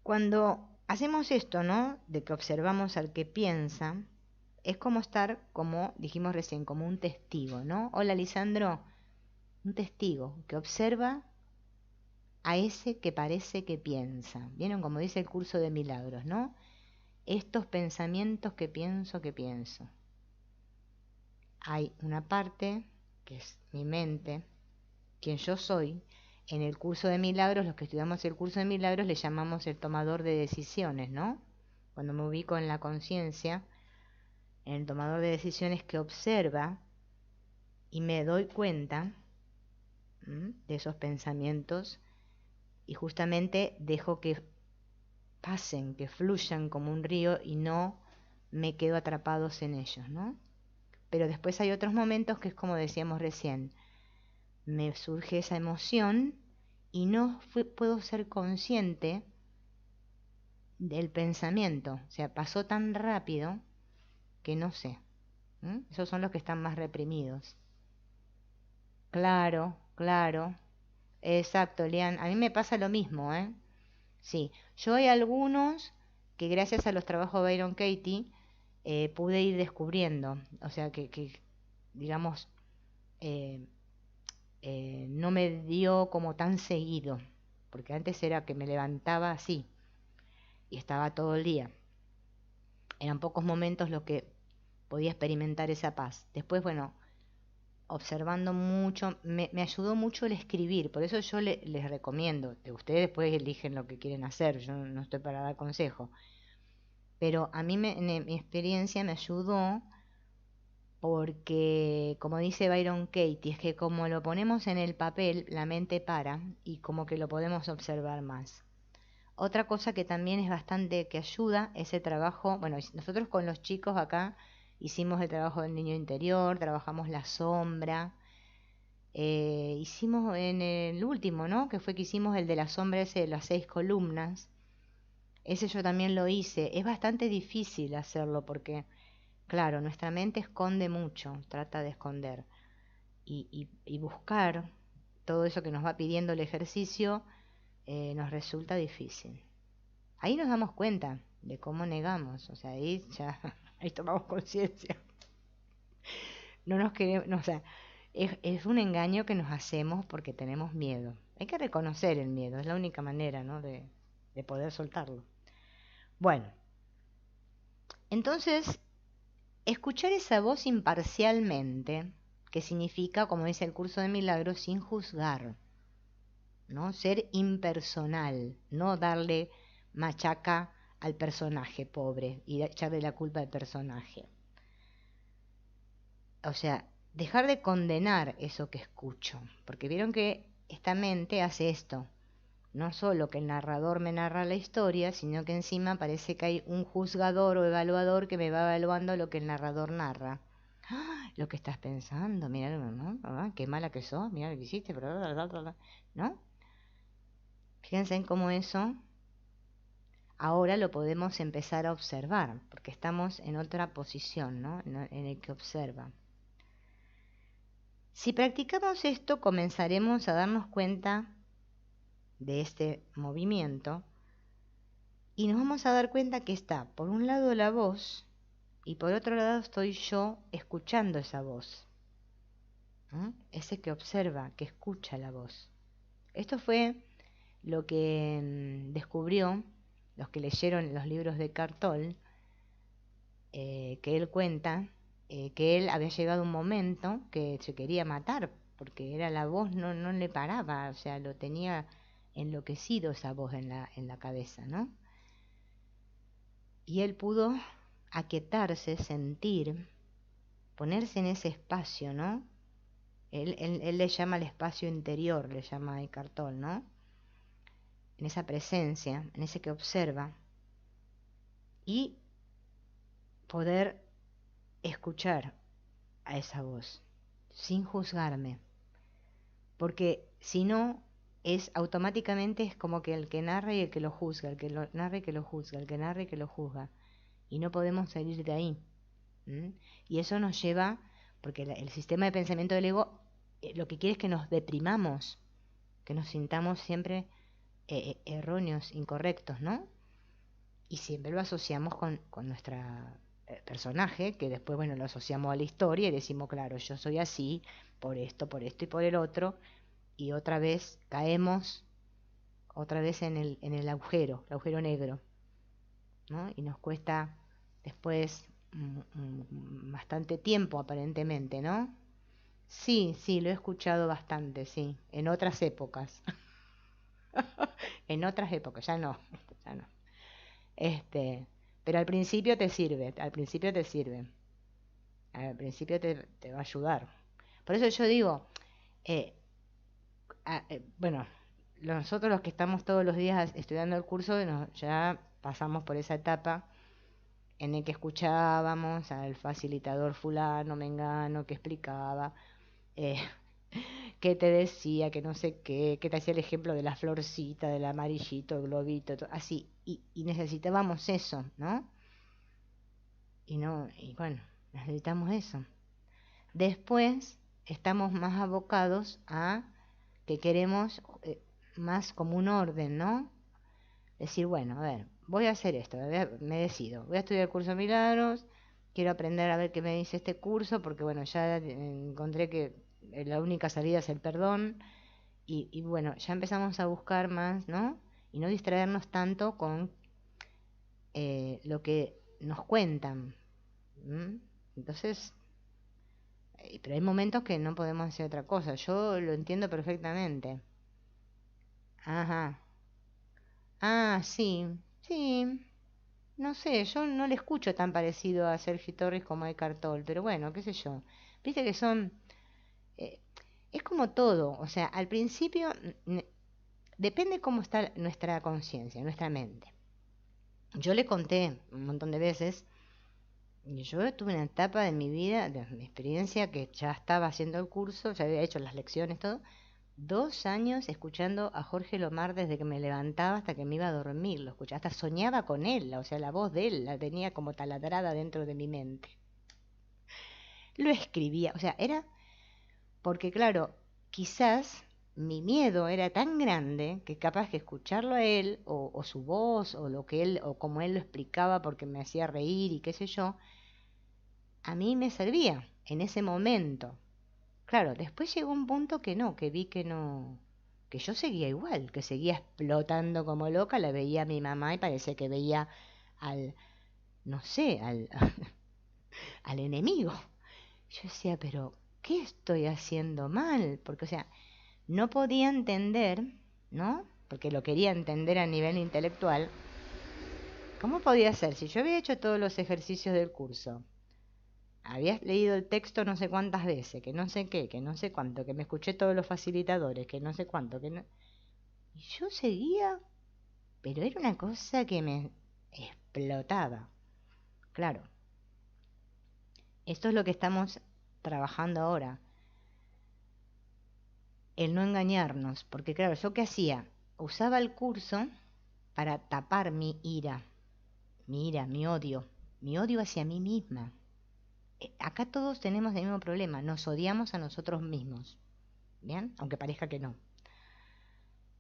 cuando hacemos esto, ¿no? De que observamos al que piensa, es como estar, como dijimos recién, como un testigo, ¿no? Hola, Lisandro, un testigo que observa a ese que parece que piensa. ¿Vieron? Como dice el curso de milagros, ¿no? Estos pensamientos que pienso, que pienso. Hay una parte, que es mi mente, quien yo soy. En el curso de milagros, los que estudiamos el curso de milagros, le llamamos el tomador de decisiones, ¿no? Cuando me ubico en la conciencia, en el tomador de decisiones que observa y me doy cuenta de esos pensamientos y justamente dejo que pasen, que fluyan como un río y no me quedo atrapados en ellos, ¿no? Pero después hay otros momentos que es como decíamos recién, me surge esa emoción y no puedo ser consciente del pensamiento, o sea, pasó tan rápido que no sé. Esos son los que están más reprimidos. Claro, claro, exacto, Lian, a mí me pasa lo mismo, ¿eh? Sí, yo hay algunos que gracias a los trabajos de Byron Katie pude ir descubriendo, o sea, que digamos, eh, no me dio como tan seguido, porque antes era que me levantaba así y estaba todo el día. Eran pocos momentos los que podía experimentar esa paz. Después, bueno, observando mucho, me ayudó mucho el escribir, por eso yo les recomiendo, ustedes después eligen lo que quieren hacer, yo no estoy para dar consejo, pero a mí en mi experiencia me ayudó porque, como dice Byron Katie, es que como lo ponemos en el papel, la mente para y como que lo podemos observar más. Otra cosa que también es bastante que ayuda, ese trabajo, bueno, nosotros con los chicos acá hicimos el trabajo del niño interior, trabajamos la sombra, hicimos en el último, ¿no? Que fue que hicimos el de la sombra ese de las 6 columnas. Ese yo también lo hice. Es bastante difícil hacerlo porque, claro, nuestra mente esconde mucho, trata de esconder. Y buscar todo eso que nos va pidiendo el ejercicio nos resulta difícil. Ahí nos damos cuenta de cómo negamos, o sea, ahí ya, ahí tomamos conciencia. No nos queremos, no, o sea, es un engaño que nos hacemos porque tenemos miedo. Hay que reconocer el miedo, es la única manera, ¿no? de poder soltarlo. Bueno, entonces, escuchar esa voz imparcialmente, que significa, como dice el curso de milagros, sin juzgar, ¿no? Ser impersonal, no darle machaca al personaje pobre y echarle la culpa al personaje. O sea, dejar de condenar eso que escucho, porque vieron que esta mente hace esto, no solo que el narrador me narra la historia, sino que encima parece que hay un juzgador o evaluador que me va evaluando lo que el narrador narra. ¡Ah! Lo que estás pensando, mira, ¿no? Ah, qué mala que sos, mira lo que hiciste, ¿no? Fíjense en cómo eso ahora lo podemos empezar a observar, porque estamos en otra posición, ¿no? En el que observa. Si practicamos esto, comenzaremos a darnos cuenta de este movimiento y nos vamos a dar cuenta que está, por un lado, la voz y por otro lado estoy yo escuchando esa voz. Ese que observa, que escucha la voz. Esto fue lo que descubrió los que leyeron los libros de Cartol, que él cuenta que él había llegado un momento que se quería matar, porque era la voz, no le paraba, o sea, lo tenía enloquecido esa voz en la cabeza, ¿no? Y él pudo aquietarse, sentir, ponerse en ese espacio, ¿no? Él le llama el espacio interior, le llama Eckhart Tolle, ¿no? En esa presencia, en ese que observa, y poder escuchar a esa voz, sin juzgarme, porque si no, es automáticamente es como que el que narra y el que lo juzga, el que lo narra y que lo juzga, el que narra y que lo juzga, y no podemos salir de ahí. Y eso nos lleva, porque el sistema de pensamiento del ego lo que quiere es que nos deprimamos, que nos sintamos siempre erróneos, incorrectos, ¿no? Y siempre lo asociamos con nuestro personaje, que después, bueno, lo asociamos a la historia y decimos, claro, yo soy así, por esto y por el otro, y otra vez caemos, otra vez en el agujero negro, ¿no? Y nos cuesta después bastante tiempo aparentemente, ¿no? Sí, sí, lo he escuchado bastante, sí, en otras épocas. En otras épocas, ya no, ya no. Pero al principio te sirve, al principio te sirve, al principio te va a ayudar. Por eso yo digo, eh, bueno, nosotros los que estamos todos los días estudiando el curso, ya pasamos por esa etapa en el que escuchábamos al facilitador fulano, mengano, que explicaba, eh, que te decía, que no sé qué, que te hacía el ejemplo de la florcita, del amarillito, el globito, así, y necesitábamos eso, ¿no? Y bueno, necesitamos eso. Después estamos más abocados a que queremos más como un orden, ¿no? Decir, bueno, a ver, voy a hacer esto, me decido, voy a estudiar el curso de milagros, quiero aprender a ver qué me dice este curso, porque bueno, ya encontré que la única salida es el perdón, y bueno, ya empezamos a buscar más, ¿no? Y no distraernos tanto con lo que nos cuentan. ¿M? Entonces, pero hay momentos que no podemos hacer otra cosa. Yo lo entiendo perfectamente. Ajá. Ah, sí, sí. No sé, yo no le escucho tan parecido a Sergi Torres como a Eckhart Tolle, pero bueno, qué sé yo. Viste que son... eh, es como todo, o sea, al principio depende cómo está nuestra conciencia, nuestra mente. Yo le conté un montón de veces, y yo tuve una etapa de mi vida, de mi experiencia, que ya estaba haciendo el curso, ya había hecho las lecciones, todo, 2 años escuchando a Jorge Lomar desde que me levantaba hasta que me iba a dormir, lo escuchaba, hasta soñaba con él, o sea, la voz de él la tenía como taladrada dentro de mi mente. Lo escribía, o sea, era porque claro, quizás mi miedo era tan grande que capaz que escucharlo a él, o su voz, o lo que él, o como él lo explicaba porque me hacía reír y qué sé yo, a mí me servía en ese momento. Claro, después llegó un punto que no, que vi que no, que yo seguía igual, que seguía explotando como loca, la veía a mi mamá y parecía que veía al, no sé, al enemigo. Yo decía, pero ¿qué estoy haciendo mal? Porque, o sea, no podía entender, ¿no? Porque lo quería entender a nivel intelectual. ¿Cómo podía ser? Si yo había hecho todos los ejercicios del curso, había leído el texto no sé cuántas veces, que no sé qué, que no sé cuánto, que me escuché todos los facilitadores, que no sé cuánto, que no... Y yo seguía, pero era una cosa que me explotaba. Claro, esto es lo que estamos trabajando ahora, el no engañarnos, porque claro, ¿yo qué hacía? Usaba el curso para tapar mi odio hacia mí misma. Acá todos tenemos el mismo problema, nos odiamos a nosotros mismos, ¿bien? Aunque parezca que no.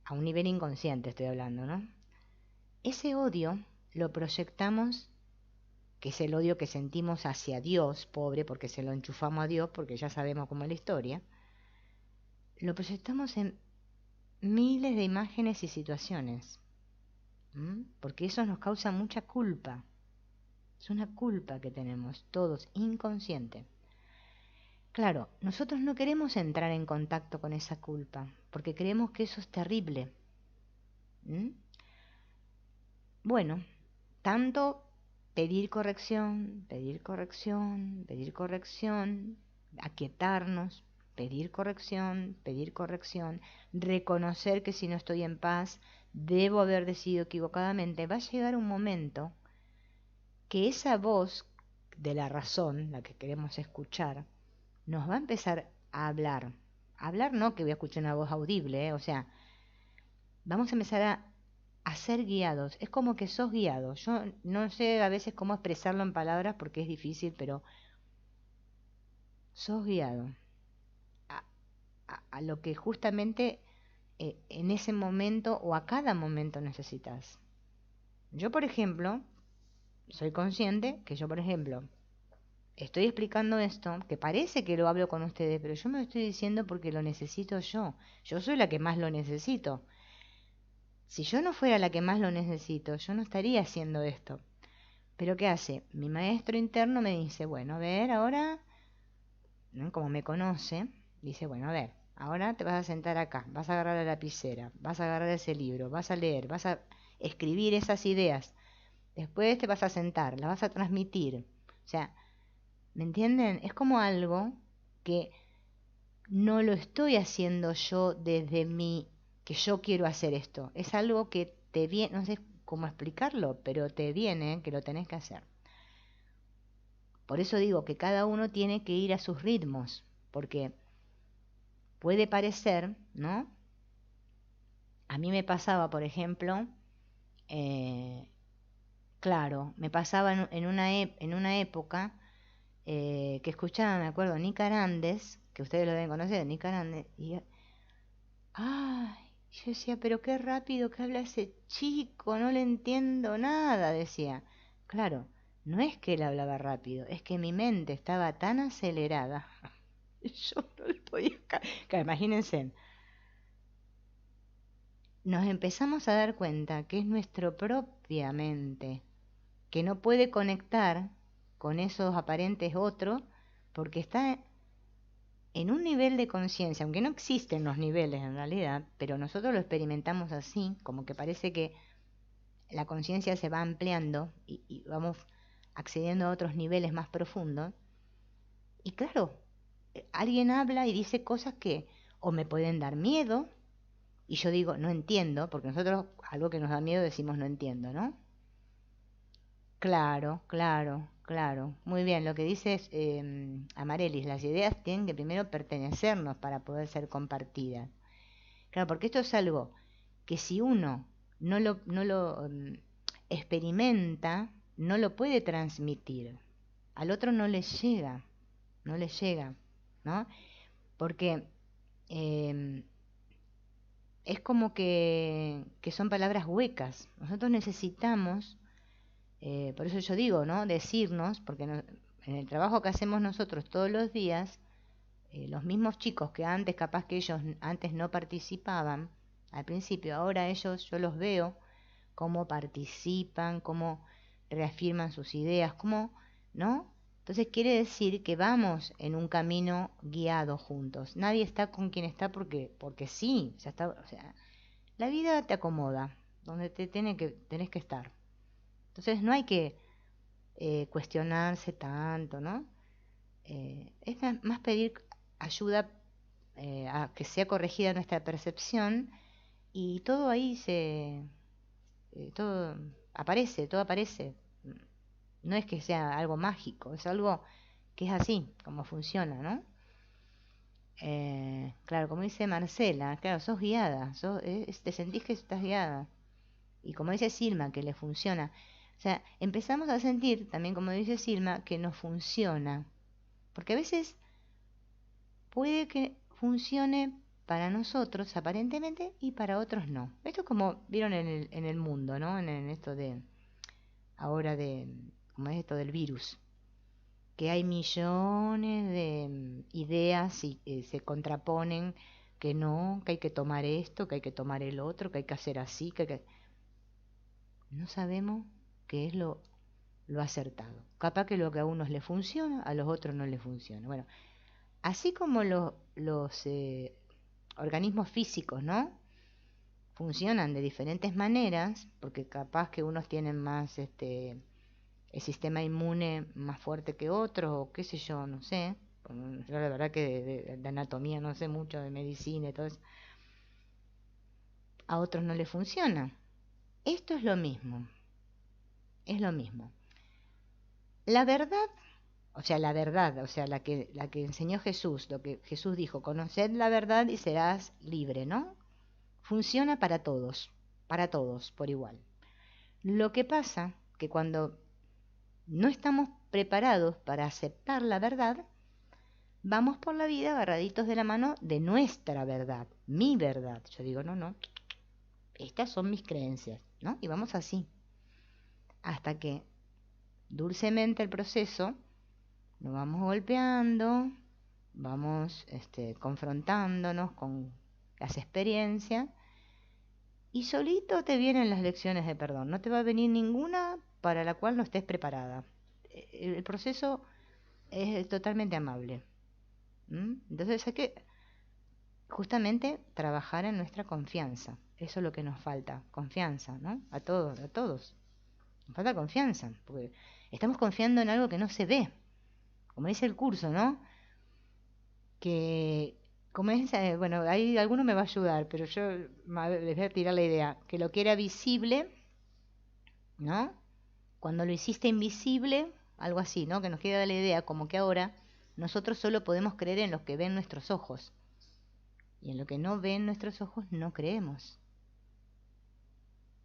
A un nivel inconsciente estoy hablando, ¿no? Ese odio lo proyectamos, que es el odio que sentimos hacia Dios, pobre, porque se lo enchufamos a Dios, porque ya sabemos cómo es la historia, lo proyectamos en miles de imágenes y situaciones, porque eso nos causa mucha culpa. Es una culpa que tenemos todos, inconsciente. Claro, nosotros no queremos entrar en contacto con esa culpa, porque creemos que eso es terrible. ¿Mm? Bueno, tanto pedir corrección, pedir corrección, pedir corrección, aquietarnos, pedir corrección, reconocer que si no estoy en paz, debo haber decidido equivocadamente, va a llegar un momento que esa voz de la razón, la que queremos escuchar, nos va a empezar a hablar. Hablar no que voy a escuchar una voz audible, o sea, vamos a empezar a ser guiados. Es como que sos guiado. Yo no sé a veces cómo expresarlo en palabras porque es difícil, pero sos guiado a, a lo que justamente en ese momento o a cada momento necesitas. Yo, por ejemplo, soy consciente que yo, por ejemplo, estoy explicando esto, que parece que lo hablo con ustedes, pero yo me lo estoy diciendo porque lo necesito yo. Yo soy la que más lo necesito. Si yo no fuera la que más lo necesito, yo no estaría haciendo esto. Pero ¿qué hace? Mi maestro interno me dice, bueno, a ver, ahora, ¿no? Como me conoce, dice, bueno, a ver, ahora te vas a sentar acá, vas a agarrar la lapicera, vas a agarrar ese libro, vas a leer, vas a escribir esas ideas. Después te vas a sentar, las vas a transmitir. O sea, ¿me entienden? Es como algo que no lo estoy haciendo yo desde mí, que yo quiero hacer esto. Es algo que te viene, no sé cómo explicarlo, pero te viene que lo tenés que hacer. Por eso digo que cada uno tiene que ir a sus ritmos, porque puede parecer, ¿no? A mí me pasaba, por ejemplo, eh, claro, me pasaba en una época que escuchaba, me acuerdo, Nick Arandes, que ustedes lo deben conocer, Nick Arandes, y ay, yo decía, pero qué rápido que habla ese chico, no le entiendo nada, decía. Claro, no es que él hablaba rápido, es que mi mente estaba tan acelerada. Yo no le podía... Imagínense, nos empezamos a dar cuenta que es nuestra propia mente, que no puede conectar con esos aparentes otros, porque está en un nivel de conciencia, aunque no existen los niveles en realidad, pero nosotros lo experimentamos así, como que parece que la conciencia se va ampliando y vamos accediendo a otros niveles más profundos. Y claro, alguien habla y dice cosas que o me pueden dar miedo, y yo digo, no entiendo, porque nosotros algo que nos da miedo decimos no entiendo, ¿no? Claro, claro, claro. Muy bien, lo que dices, Amarelis, las ideas tienen que primero pertenecernos para poder ser compartidas. Claro, porque esto es algo que si uno no lo experimenta, no lo puede transmitir. Al otro no le llega, no le llega, ¿no? Porque em, es como que son palabras huecas. Nosotros necesitamos, por eso yo digo, ¿no? Decirnos, porque en el trabajo que hacemos nosotros todos los días, los mismos chicos que antes, capaz que ellos antes no participaban, al principio, ahora ellos, yo los veo cómo participan, cómo reafirman sus ideas, cómo, ¿no? Entonces quiere decir que vamos en un camino guiado juntos. Nadie está con quien está porque sí, ya está, o sea, la vida te acomoda donde tenés que estar. Entonces no hay que cuestionarse tanto, ¿no? Es más pedir ayuda a que sea corregida nuestra percepción y todo ahí todo aparece, todo aparece. No es que sea algo mágico, es algo que es así, como funciona, ¿no? Claro, como dice Marcela, claro, sos guiada, te sentís que estás guiada. Y como dice Silma, que le funciona. O sea, empezamos a sentir, también como dice Silma, que nos funciona. Porque a veces puede que funcione para nosotros aparentemente y para otros no. Esto es como vieron en el mundo, ¿no? En esto de ahora de, como es esto del virus, que hay millones de ideas y se contraponen que no, que hay que tomar esto, que hay que tomar el otro, que hay que hacer así, no sabemos qué es lo acertado. Capaz que lo que a unos les funciona, a los otros no les funciona. Bueno, así como los organismos físicos, ¿no? Funcionan de diferentes maneras, porque capaz que unos tienen más el sistema inmune más fuerte que otros, o qué sé yo, no sé. Yo la verdad que de anatomía no sé mucho, de medicina y todo eso. A otros no les funciona. Esto es lo mismo, es lo mismo. La verdad, o sea, la que enseñó Jesús, lo que Jesús dijo, conoced la verdad y serás libre, ¿no? Funciona para todos, por igual. Lo que pasa que cuando no estamos preparados para aceptar la verdad, vamos por la vida agarraditos de la mano de nuestra verdad, mi verdad. Yo digo, no, no, estas son mis creencias, ¿no? Y vamos así, hasta que dulcemente el proceso nos vamos golpeando, vamos confrontándonos con las experiencias y solito te vienen las lecciones de perdón. No te va a venir ninguna para la cual no estés preparada. El proceso es totalmente amable. Entonces hay que justamente trabajar en nuestra confianza. Eso es lo que nos falta, confianza, ¿no? A todos, a todos. Nos falta confianza, porque estamos confiando en algo que no se ve. Como dice el curso, ¿no? Que, como es, bueno, ahí alguno me va a ayudar, pero yo les voy a tirar la idea, que lo que era visible, ¿no? Cuando lo hiciste invisible, algo así, ¿no? Que nos queda la idea, como que ahora nosotros solo podemos creer en lo que ven nuestros ojos. Y en lo que no ven nuestros ojos no creemos.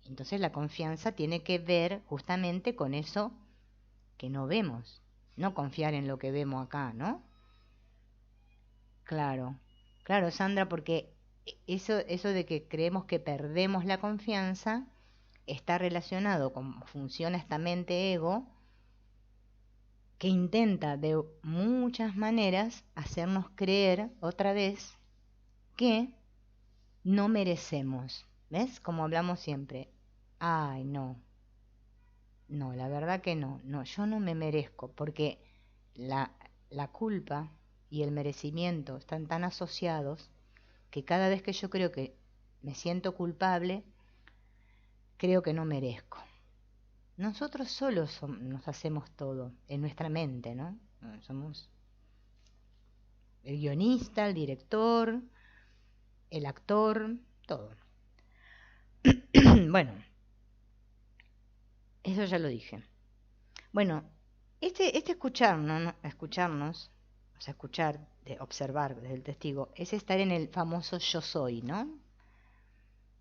Entonces la confianza tiene que ver justamente con eso que no vemos, no confiar en lo que vemos acá, ¿no? Claro, claro, Sandra, porque eso de que creemos que perdemos la confianza está relacionado con cómo funciona esta mente ego, que intenta de muchas maneras hacernos creer otra vez que no merecemos. ¿Ves? Como hablamos siempre. Ay, no. No, la verdad que no. No, yo no me merezco, porque la culpa y el merecimiento están tan asociados que cada vez que yo creo que me siento culpable, creo que no merezco. Nosotros solos nos hacemos todo en nuestra mente, ¿no? Somos el guionista, el director, el actor, todo. Bueno, eso ya lo dije. Bueno, este escucharnos, o sea, escuchar, de observar desde el testigo, es estar en el famoso yo soy, ¿no?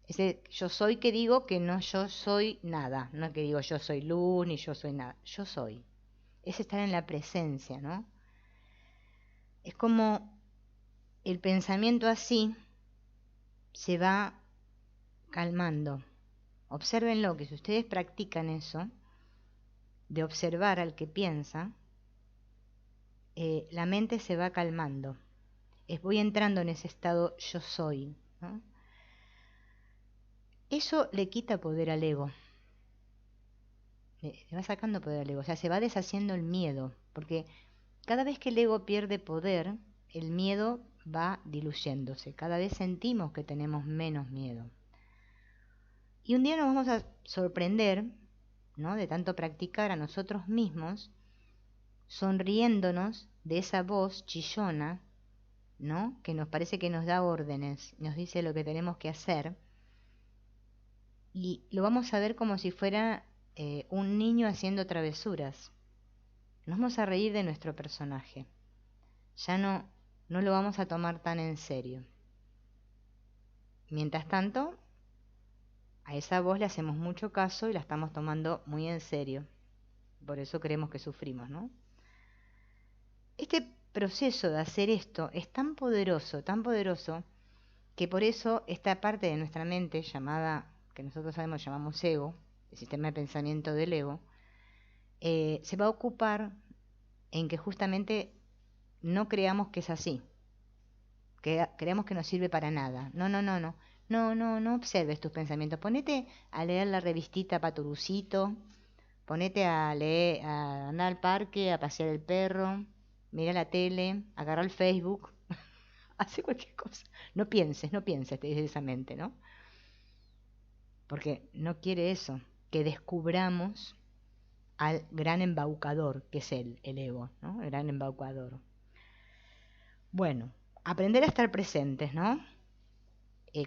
Ese yo soy que digo que no yo soy nada, no que digo yo soy luz ni yo soy nada, yo soy. Es estar en la presencia, ¿no? Es como el pensamiento así se va calmando. Obsérvenlo, que si ustedes practican eso, de observar al que piensa, la mente se va calmando. Voy entrando en ese estado yo soy, ¿no? Eso le quita poder al ego. Le va sacando poder al ego. O sea, se va deshaciendo el miedo. Porque cada vez que el ego pierde poder, el miedo va diluyéndose. Cada vez sentimos que tenemos menos miedo. Y un día nos vamos a sorprender, ¿no? De tanto practicar a nosotros mismos, sonriéndonos de esa voz chillona, ¿no? Que nos parece que nos da órdenes, nos dice lo que tenemos que hacer. Y lo vamos a ver como si fuera un niño haciendo travesuras. Nos vamos a reír de nuestro personaje. Ya no lo vamos a tomar tan en serio. Mientras tanto, a esa voz le hacemos mucho caso y la estamos tomando muy en serio. Por eso creemos que sufrimos, ¿no? Este proceso de hacer esto es tan poderoso, que por eso esta parte de nuestra mente llamada, que nosotros llamamos ego, el sistema de pensamiento del ego, se va a ocupar en que justamente no creamos que es así, que creamos que no sirve para nada. No observes tus pensamientos. Ponete a leer la revistita Paturucito, ponete a leer, a andar al parque, a pasear el perro, mira la tele, agarra el Facebook, hace cualquier cosa. No pienses, te dice esa mente, ¿no? Porque no quiere eso, que descubramos al gran embaucador, que es el ego, ¿no? El gran embaucador. Bueno, aprender a estar presentes, ¿no?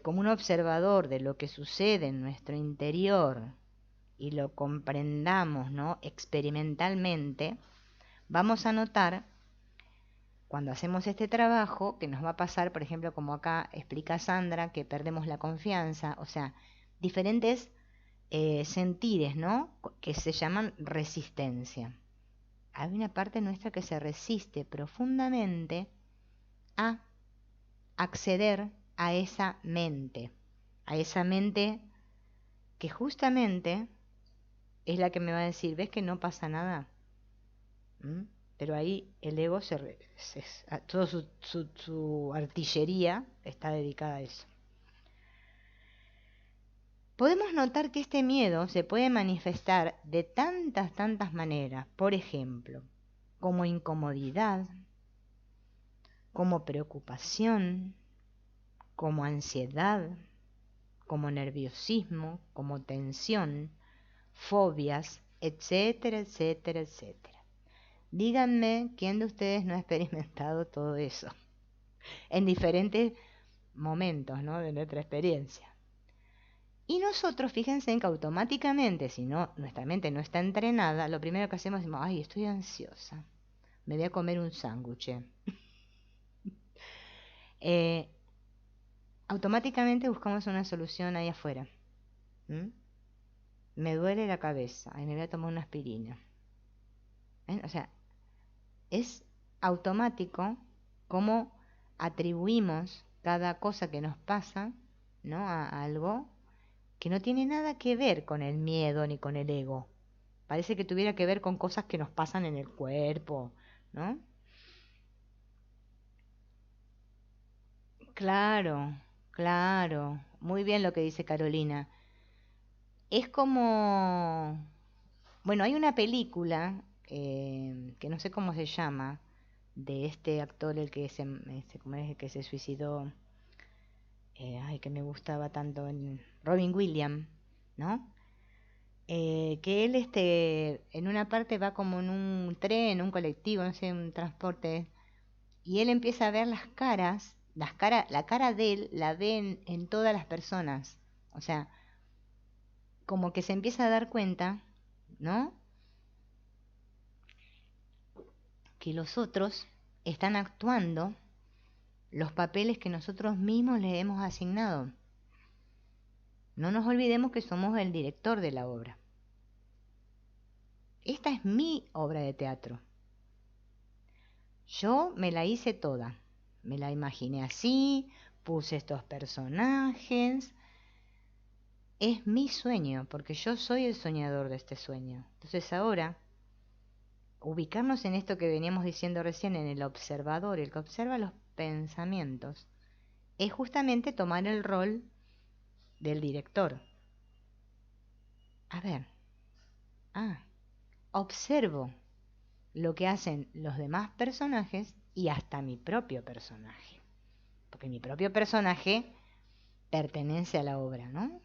Como un observador de lo que sucede en nuestro interior y lo comprendamos, ¿no? Experimentalmente, vamos a notar, cuando hacemos este trabajo, que nos va a pasar, por ejemplo, como acá explica Sandra, que perdemos la confianza, o sea, diferentes sentires, ¿no? Que se llaman resistencia. Hay una parte nuestra que se resiste profundamente a acceder a esa mente que justamente es la que me va a decir, ¿ves que no pasa nada? Pero ahí el ego toda su artillería está dedicada a eso. Podemos notar que este miedo se puede manifestar de tantas maneras. Por ejemplo, como incomodidad, como preocupación, como ansiedad, como nerviosismo, como tensión, fobias, etcétera, etcétera, etcétera. Díganme quién de ustedes no ha experimentado todo eso en diferentes momentos, ¿no? De nuestra experiencia. Y nosotros, fíjense en que automáticamente, si no, nuestra mente no está entrenada, lo primero que hacemos es decir, ay, estoy ansiosa, me voy a comer un sándwich. Automáticamente buscamos una solución ahí afuera. Me duele la cabeza, ahí me voy a tomar una aspirina. O sea, es automático cómo atribuimos cada cosa que nos pasa, ¿no? A algo que no tiene nada que ver con el miedo ni con el ego. Parece que tuviera que ver con cosas que nos pasan en el cuerpo, ¿no? Claro, claro. Muy bien lo que dice Carolina. Es como, bueno, hay una película que no sé cómo se llama, de este actor, el que ¿cómo es? El que se suicidó, ay, que me gustaba tanto, Robin Williams, ¿no? Que él en una parte va como en un tren, un colectivo, no sé, un transporte, y él empieza a ver la cara de él la ve en todas las personas. O sea, como que se empieza a dar cuenta, ¿no? Que los otros están actuando los papeles que nosotros mismos les hemos asignado. No nos olvidemos que somos el director de la obra. Esta es mi obra de teatro. Yo me la hice toda. Me la imaginé así, puse estos personajes. Es mi sueño, porque yo soy el soñador de este sueño. Entonces ahora, ubicarnos en esto que veníamos diciendo recién, en el observador, el que observa los pensamientos, es justamente tomar el rol del director. A ver, observo lo que hacen los demás personajes y hasta mi propio personaje. Porque mi propio personaje pertenece a la obra, ¿no?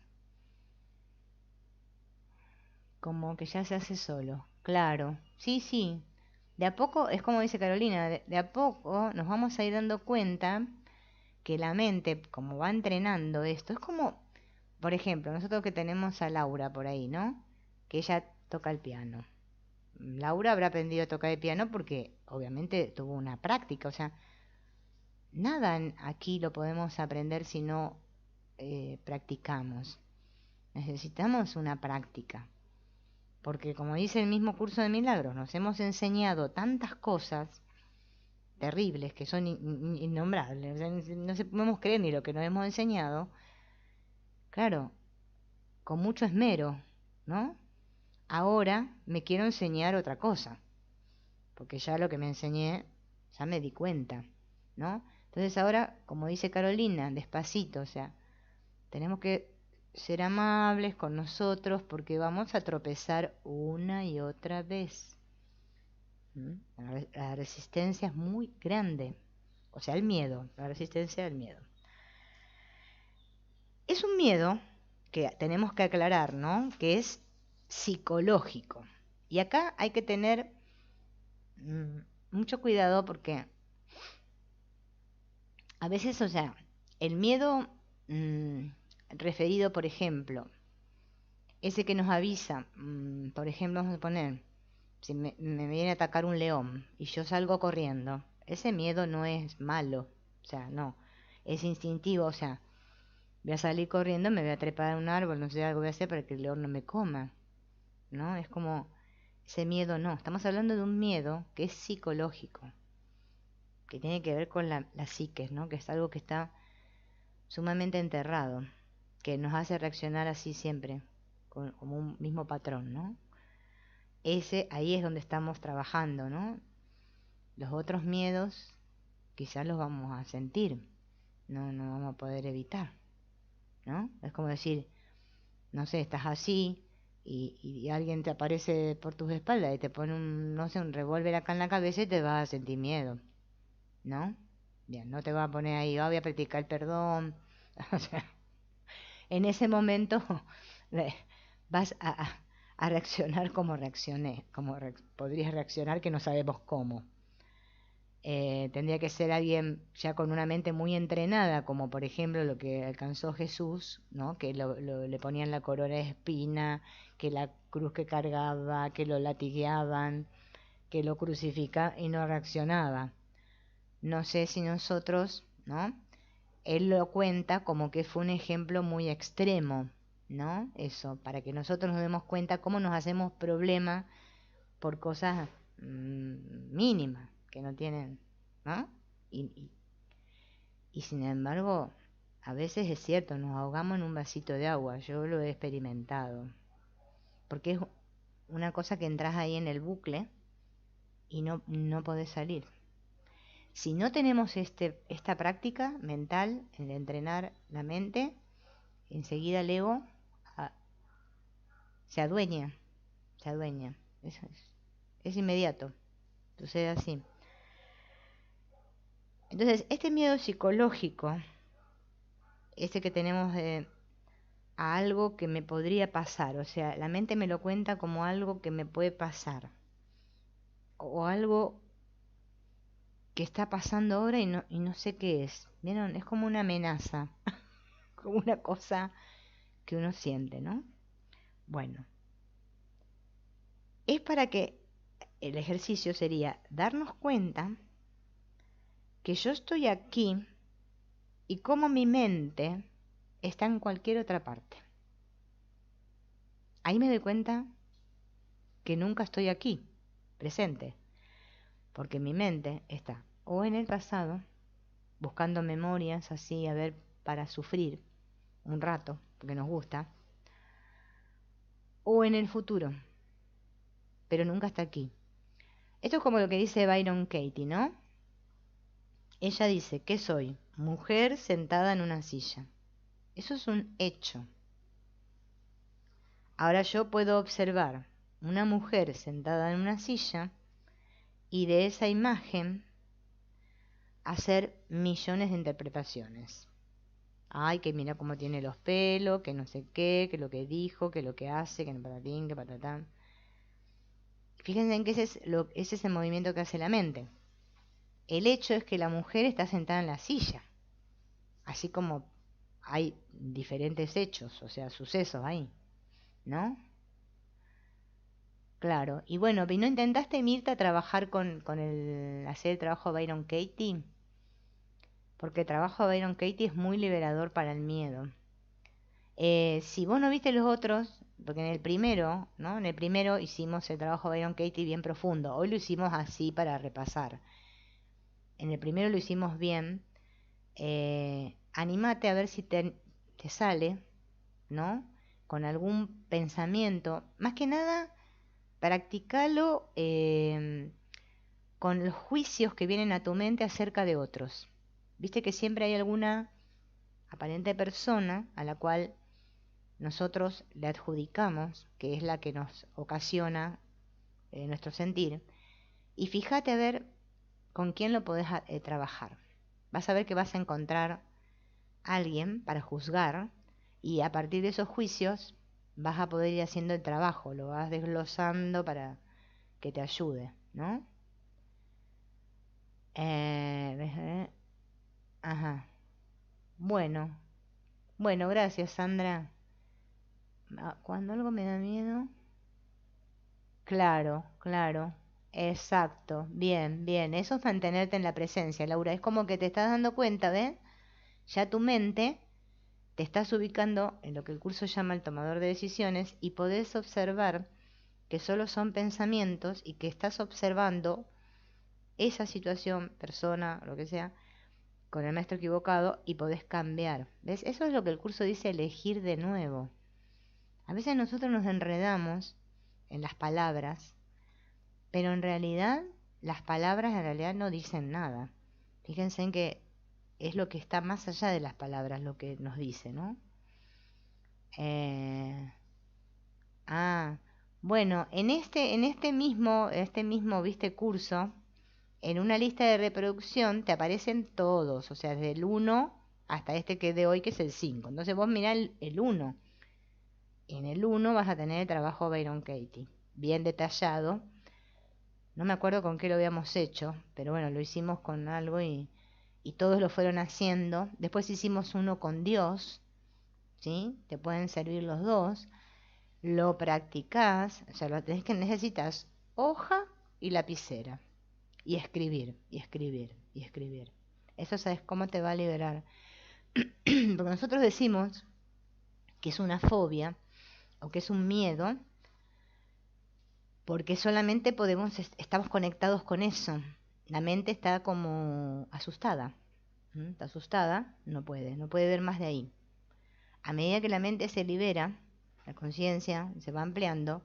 Como que ya se hace solo. Claro, sí, sí. De a poco, es como dice Carolina, de a poco nos vamos a ir dando cuenta que la mente, como va entrenando esto, es como, por ejemplo, nosotros que tenemos a Laura por ahí, ¿no? Que ella toca el piano. Laura habrá aprendido a tocar el piano porque obviamente tuvo una práctica, o sea, nada aquí lo podemos aprender si no practicamos. Necesitamos una práctica, porque como dice el mismo curso de milagros, nos hemos enseñado tantas cosas terribles que son innombrables, o sea, no podemos creer ni lo que nos hemos enseñado, claro, con mucho esmero, ¿no? Ahora me quiero enseñar otra cosa, porque ya lo que me enseñé, ya me di cuenta, ¿no? Entonces ahora, como dice Carolina, despacito, o sea, tenemos que ser amables con nosotros porque vamos a tropezar una y otra vez. La resistencia es muy grande, o sea, el miedo, la resistencia al miedo. Es un miedo que tenemos que aclarar, ¿no? Que es psicológico. Y acá hay que tener mucho cuidado porque a veces, o sea, el miedo referido, por ejemplo, ese que nos avisa, por ejemplo, vamos a poner, si me viene a atacar un león y yo salgo corriendo, ese miedo no es malo, o sea, no, es instintivo, o sea, voy a salir corriendo, me voy a trepar a un árbol, no sé, algo voy a hacer para que el león no me coma, ¿no? Es como, ese miedo no, estamos hablando de un miedo que es psicológico, que tiene que ver con la psique, ¿no? Que es algo que está sumamente enterrado, que nos hace reaccionar así siempre, como un mismo patrón, ¿no? Ahí es donde estamos trabajando, ¿no? Los otros miedos quizás los vamos a sentir, no vamos a poder evitar, ¿no? Es como decir, no sé, estás así y alguien te aparece por tus espaldas y te pone no sé, un revólver acá en la cabeza y te vas a sentir miedo, ¿no? Bien, no te vas a poner ahí, voy a practicar el perdón. O sea, en ese momento vas a reaccionar como reaccioné, como podrías reaccionar que no sabemos cómo. Tendría que ser alguien ya con una mente muy entrenada, como por ejemplo lo que alcanzó Jesús, ¿no? Que le ponían la corona de espina, que la cruz que cargaba, que lo latigueaban, que lo crucifica y no reaccionaba. No sé si nosotros, ¿no? Él lo cuenta como que fue un ejemplo muy extremo, ¿no? Eso, para que nosotros nos demos cuenta cómo nos hacemos problema por cosas mínimas, que no tienen, ¿no? Y, y, y sin embargo, a veces es cierto, nos ahogamos en un vasito de agua, yo lo he experimentado, porque una cosa que entras ahí en el bucle y no podés salir. Si no tenemos esta práctica mental, el de entrenar la mente, enseguida el ego ah, se adueña, se adueña. Es inmediato, sucede así. Entonces, este miedo psicológico, este que tenemos a algo que me podría pasar, o sea, la mente me lo cuenta como algo que me puede pasar, o algo que está pasando ahora y no sé qué es. ¿Vieron? Es como una amenaza, como una cosa que uno siente, ¿no? Bueno, es para que el ejercicio sería darnos cuenta que yo estoy aquí y como mi mente está en cualquier otra parte. Ahí me doy cuenta que nunca estoy aquí, presente, porque mi mente está o en el pasado, buscando memorias así, a ver, para sufrir un rato, porque nos gusta, o en el futuro, pero nunca está aquí. Esto es como lo que dice Byron Katie, ¿no? Ella dice, ¿qué soy? Mujer sentada en una silla. Eso es un hecho. Ahora yo puedo observar una mujer sentada en una silla y de esa imagen hacer millones de interpretaciones. Ay, que mira cómo tiene los pelos, que no sé qué, que lo que dijo, que lo que hace, que no patatín, que patatán. Fíjense en que ese es el movimiento que hace la mente. El hecho es que la mujer está sentada en la silla, así como hay diferentes hechos, o sea, sucesos ahí, ¿no? Claro, y bueno, ¿y no intentaste, Mirta, trabajar hacer el trabajo de Byron Katie? Porque el trabajo de Byron Katie es muy liberador para el miedo. Si vos no viste los otros, porque en el primero, ¿no? En el primero hicimos el trabajo de Byron Katie bien profundo. Hoy lo hicimos así para repasar. En el primero lo hicimos bien. Anímate a ver si te sale, ¿no? Con algún pensamiento. Más que nada, practicalo con los juicios que vienen a tu mente acerca de otros. Viste que siempre hay alguna aparente persona a la cual nosotros le adjudicamos, que es la que nos ocasiona nuestro sentir, y fíjate a ver con quién lo podés trabajar. Vas a ver que vas a encontrar a alguien para juzgar y a partir de esos juicios vas a poder ir haciendo el trabajo, lo vas desglosando para que te ayude, ¿no? Ajá. Bueno, bueno, gracias, Sandra. Cuando algo me da miedo. Claro, claro. Exacto. Bien, bien. Eso es mantenerte en la presencia, Laura. Es como que te estás dando cuenta, ¿ves? Ya tu mente te estás ubicando en lo que el curso llama el tomador de decisiones y podés observar que solo son pensamientos y que estás observando esa situación, persona, lo que sea, con el maestro equivocado y podés cambiar. ¿Ves? Eso es lo que el curso dice, elegir de nuevo. A veces nosotros nos enredamos en las palabras, pero en realidad las palabras en realidad no dicen nada. Fíjense en que es lo que está más allá de las palabras lo que nos dice, ¿no? Eh, ah, bueno, en este mismo, viste, curso, en una lista de reproducción te aparecen todos, o sea, desde el 1 hasta este que es de hoy, que es el 5. Entonces vos mirá el 1. En el 1 vas a tener el trabajo de Byron Katie, bien detallado. No me acuerdo con qué lo habíamos hecho, pero bueno, lo hicimos con algo y todos lo fueron haciendo. Después hicimos uno con Dios, ¿sí? Te pueden servir los dos. Lo practicás, o sea, lo tenés que necesitas hoja y lapicera. Y escribir, y escribir, y escribir. Eso sabes cómo te va a liberar. Porque nosotros decimos que es una fobia o que es un miedo, porque solamente estamos conectados con eso. La mente está como asustada. Está asustada, no puede ver más de ahí. A medida que la mente se libera, la conciencia se va ampliando,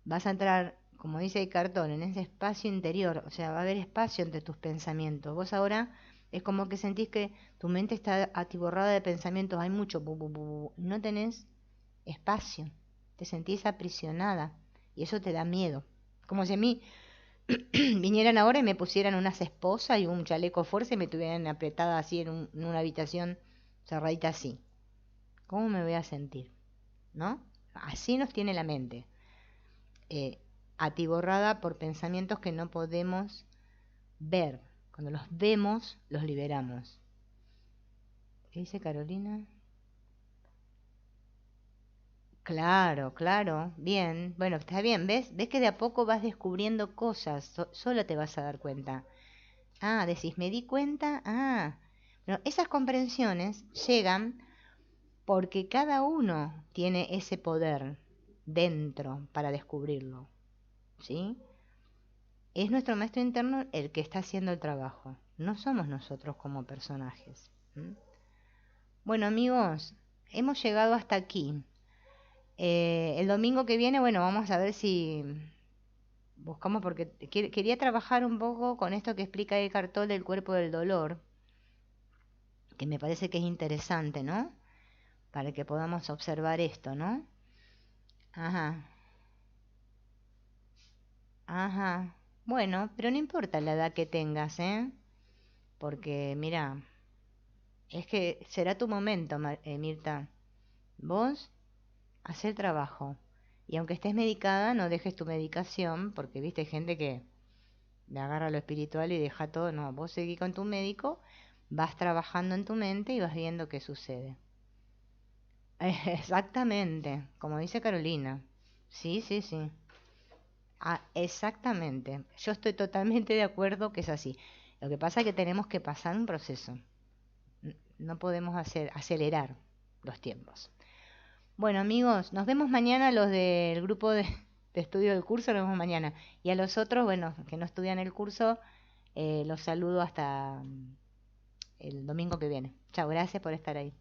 vas a entrar, como dice el cartón, en ese espacio interior, o sea, va a haber espacio entre tus pensamientos. Vos ahora es como que sentís que tu mente está atiborrada de pensamientos, hay mucho, no tenés espacio, te sentís aprisionada y eso te da miedo. Como si a mí vinieran ahora y me pusieran unas esposas y un chaleco fuerza y me tuvieran apretada así en una habitación cerradita así. ¿Cómo me voy a sentir? ¿No? Así nos tiene la mente, eh, atiborrada por pensamientos que no podemos ver. Cuando los vemos, los liberamos. ¿Qué dice Carolina? Claro, claro, bien. Bueno, está bien, ¿ves? ¿Ves que de a poco vas descubriendo cosas? Solo te vas a dar cuenta. Ah, decís, me di cuenta. Ah, bueno, esas comprensiones llegan porque cada uno tiene ese poder dentro para descubrirlo, ¿sí? Es nuestro maestro interno el que está haciendo el trabajo. No somos nosotros como personajes. ¿M? Bueno, amigos, hemos llegado hasta aquí. El domingo que viene, bueno, vamos a ver si buscamos, porque quería trabajar un poco con esto que explica el cartón del cuerpo del dolor, que me parece que es interesante, ¿no? Para que podamos observar esto, ¿no? Ajá, ajá. Bueno, pero no importa la edad que tengas, ¿eh? Porque, mira, es que será tu momento, Mirta. Vos haz el trabajo. Y aunque estés medicada, no dejes tu medicación, porque viste gente que le agarra lo espiritual y deja todo. No, vos seguís con tu médico, vas trabajando en tu mente y vas viendo qué sucede. Exactamente, como dice Carolina. Sí, sí, sí. Ah, exactamente. Yo estoy totalmente de acuerdo que es así. Lo que pasa es que tenemos que pasar un proceso. No podemos acelerar los tiempos. Bueno, amigos, nos vemos mañana los del grupo de estudio del curso, nos vemos mañana. Y a los otros, bueno, que no estudian el curso, los saludo hasta el domingo que viene. Chao, gracias por estar ahí.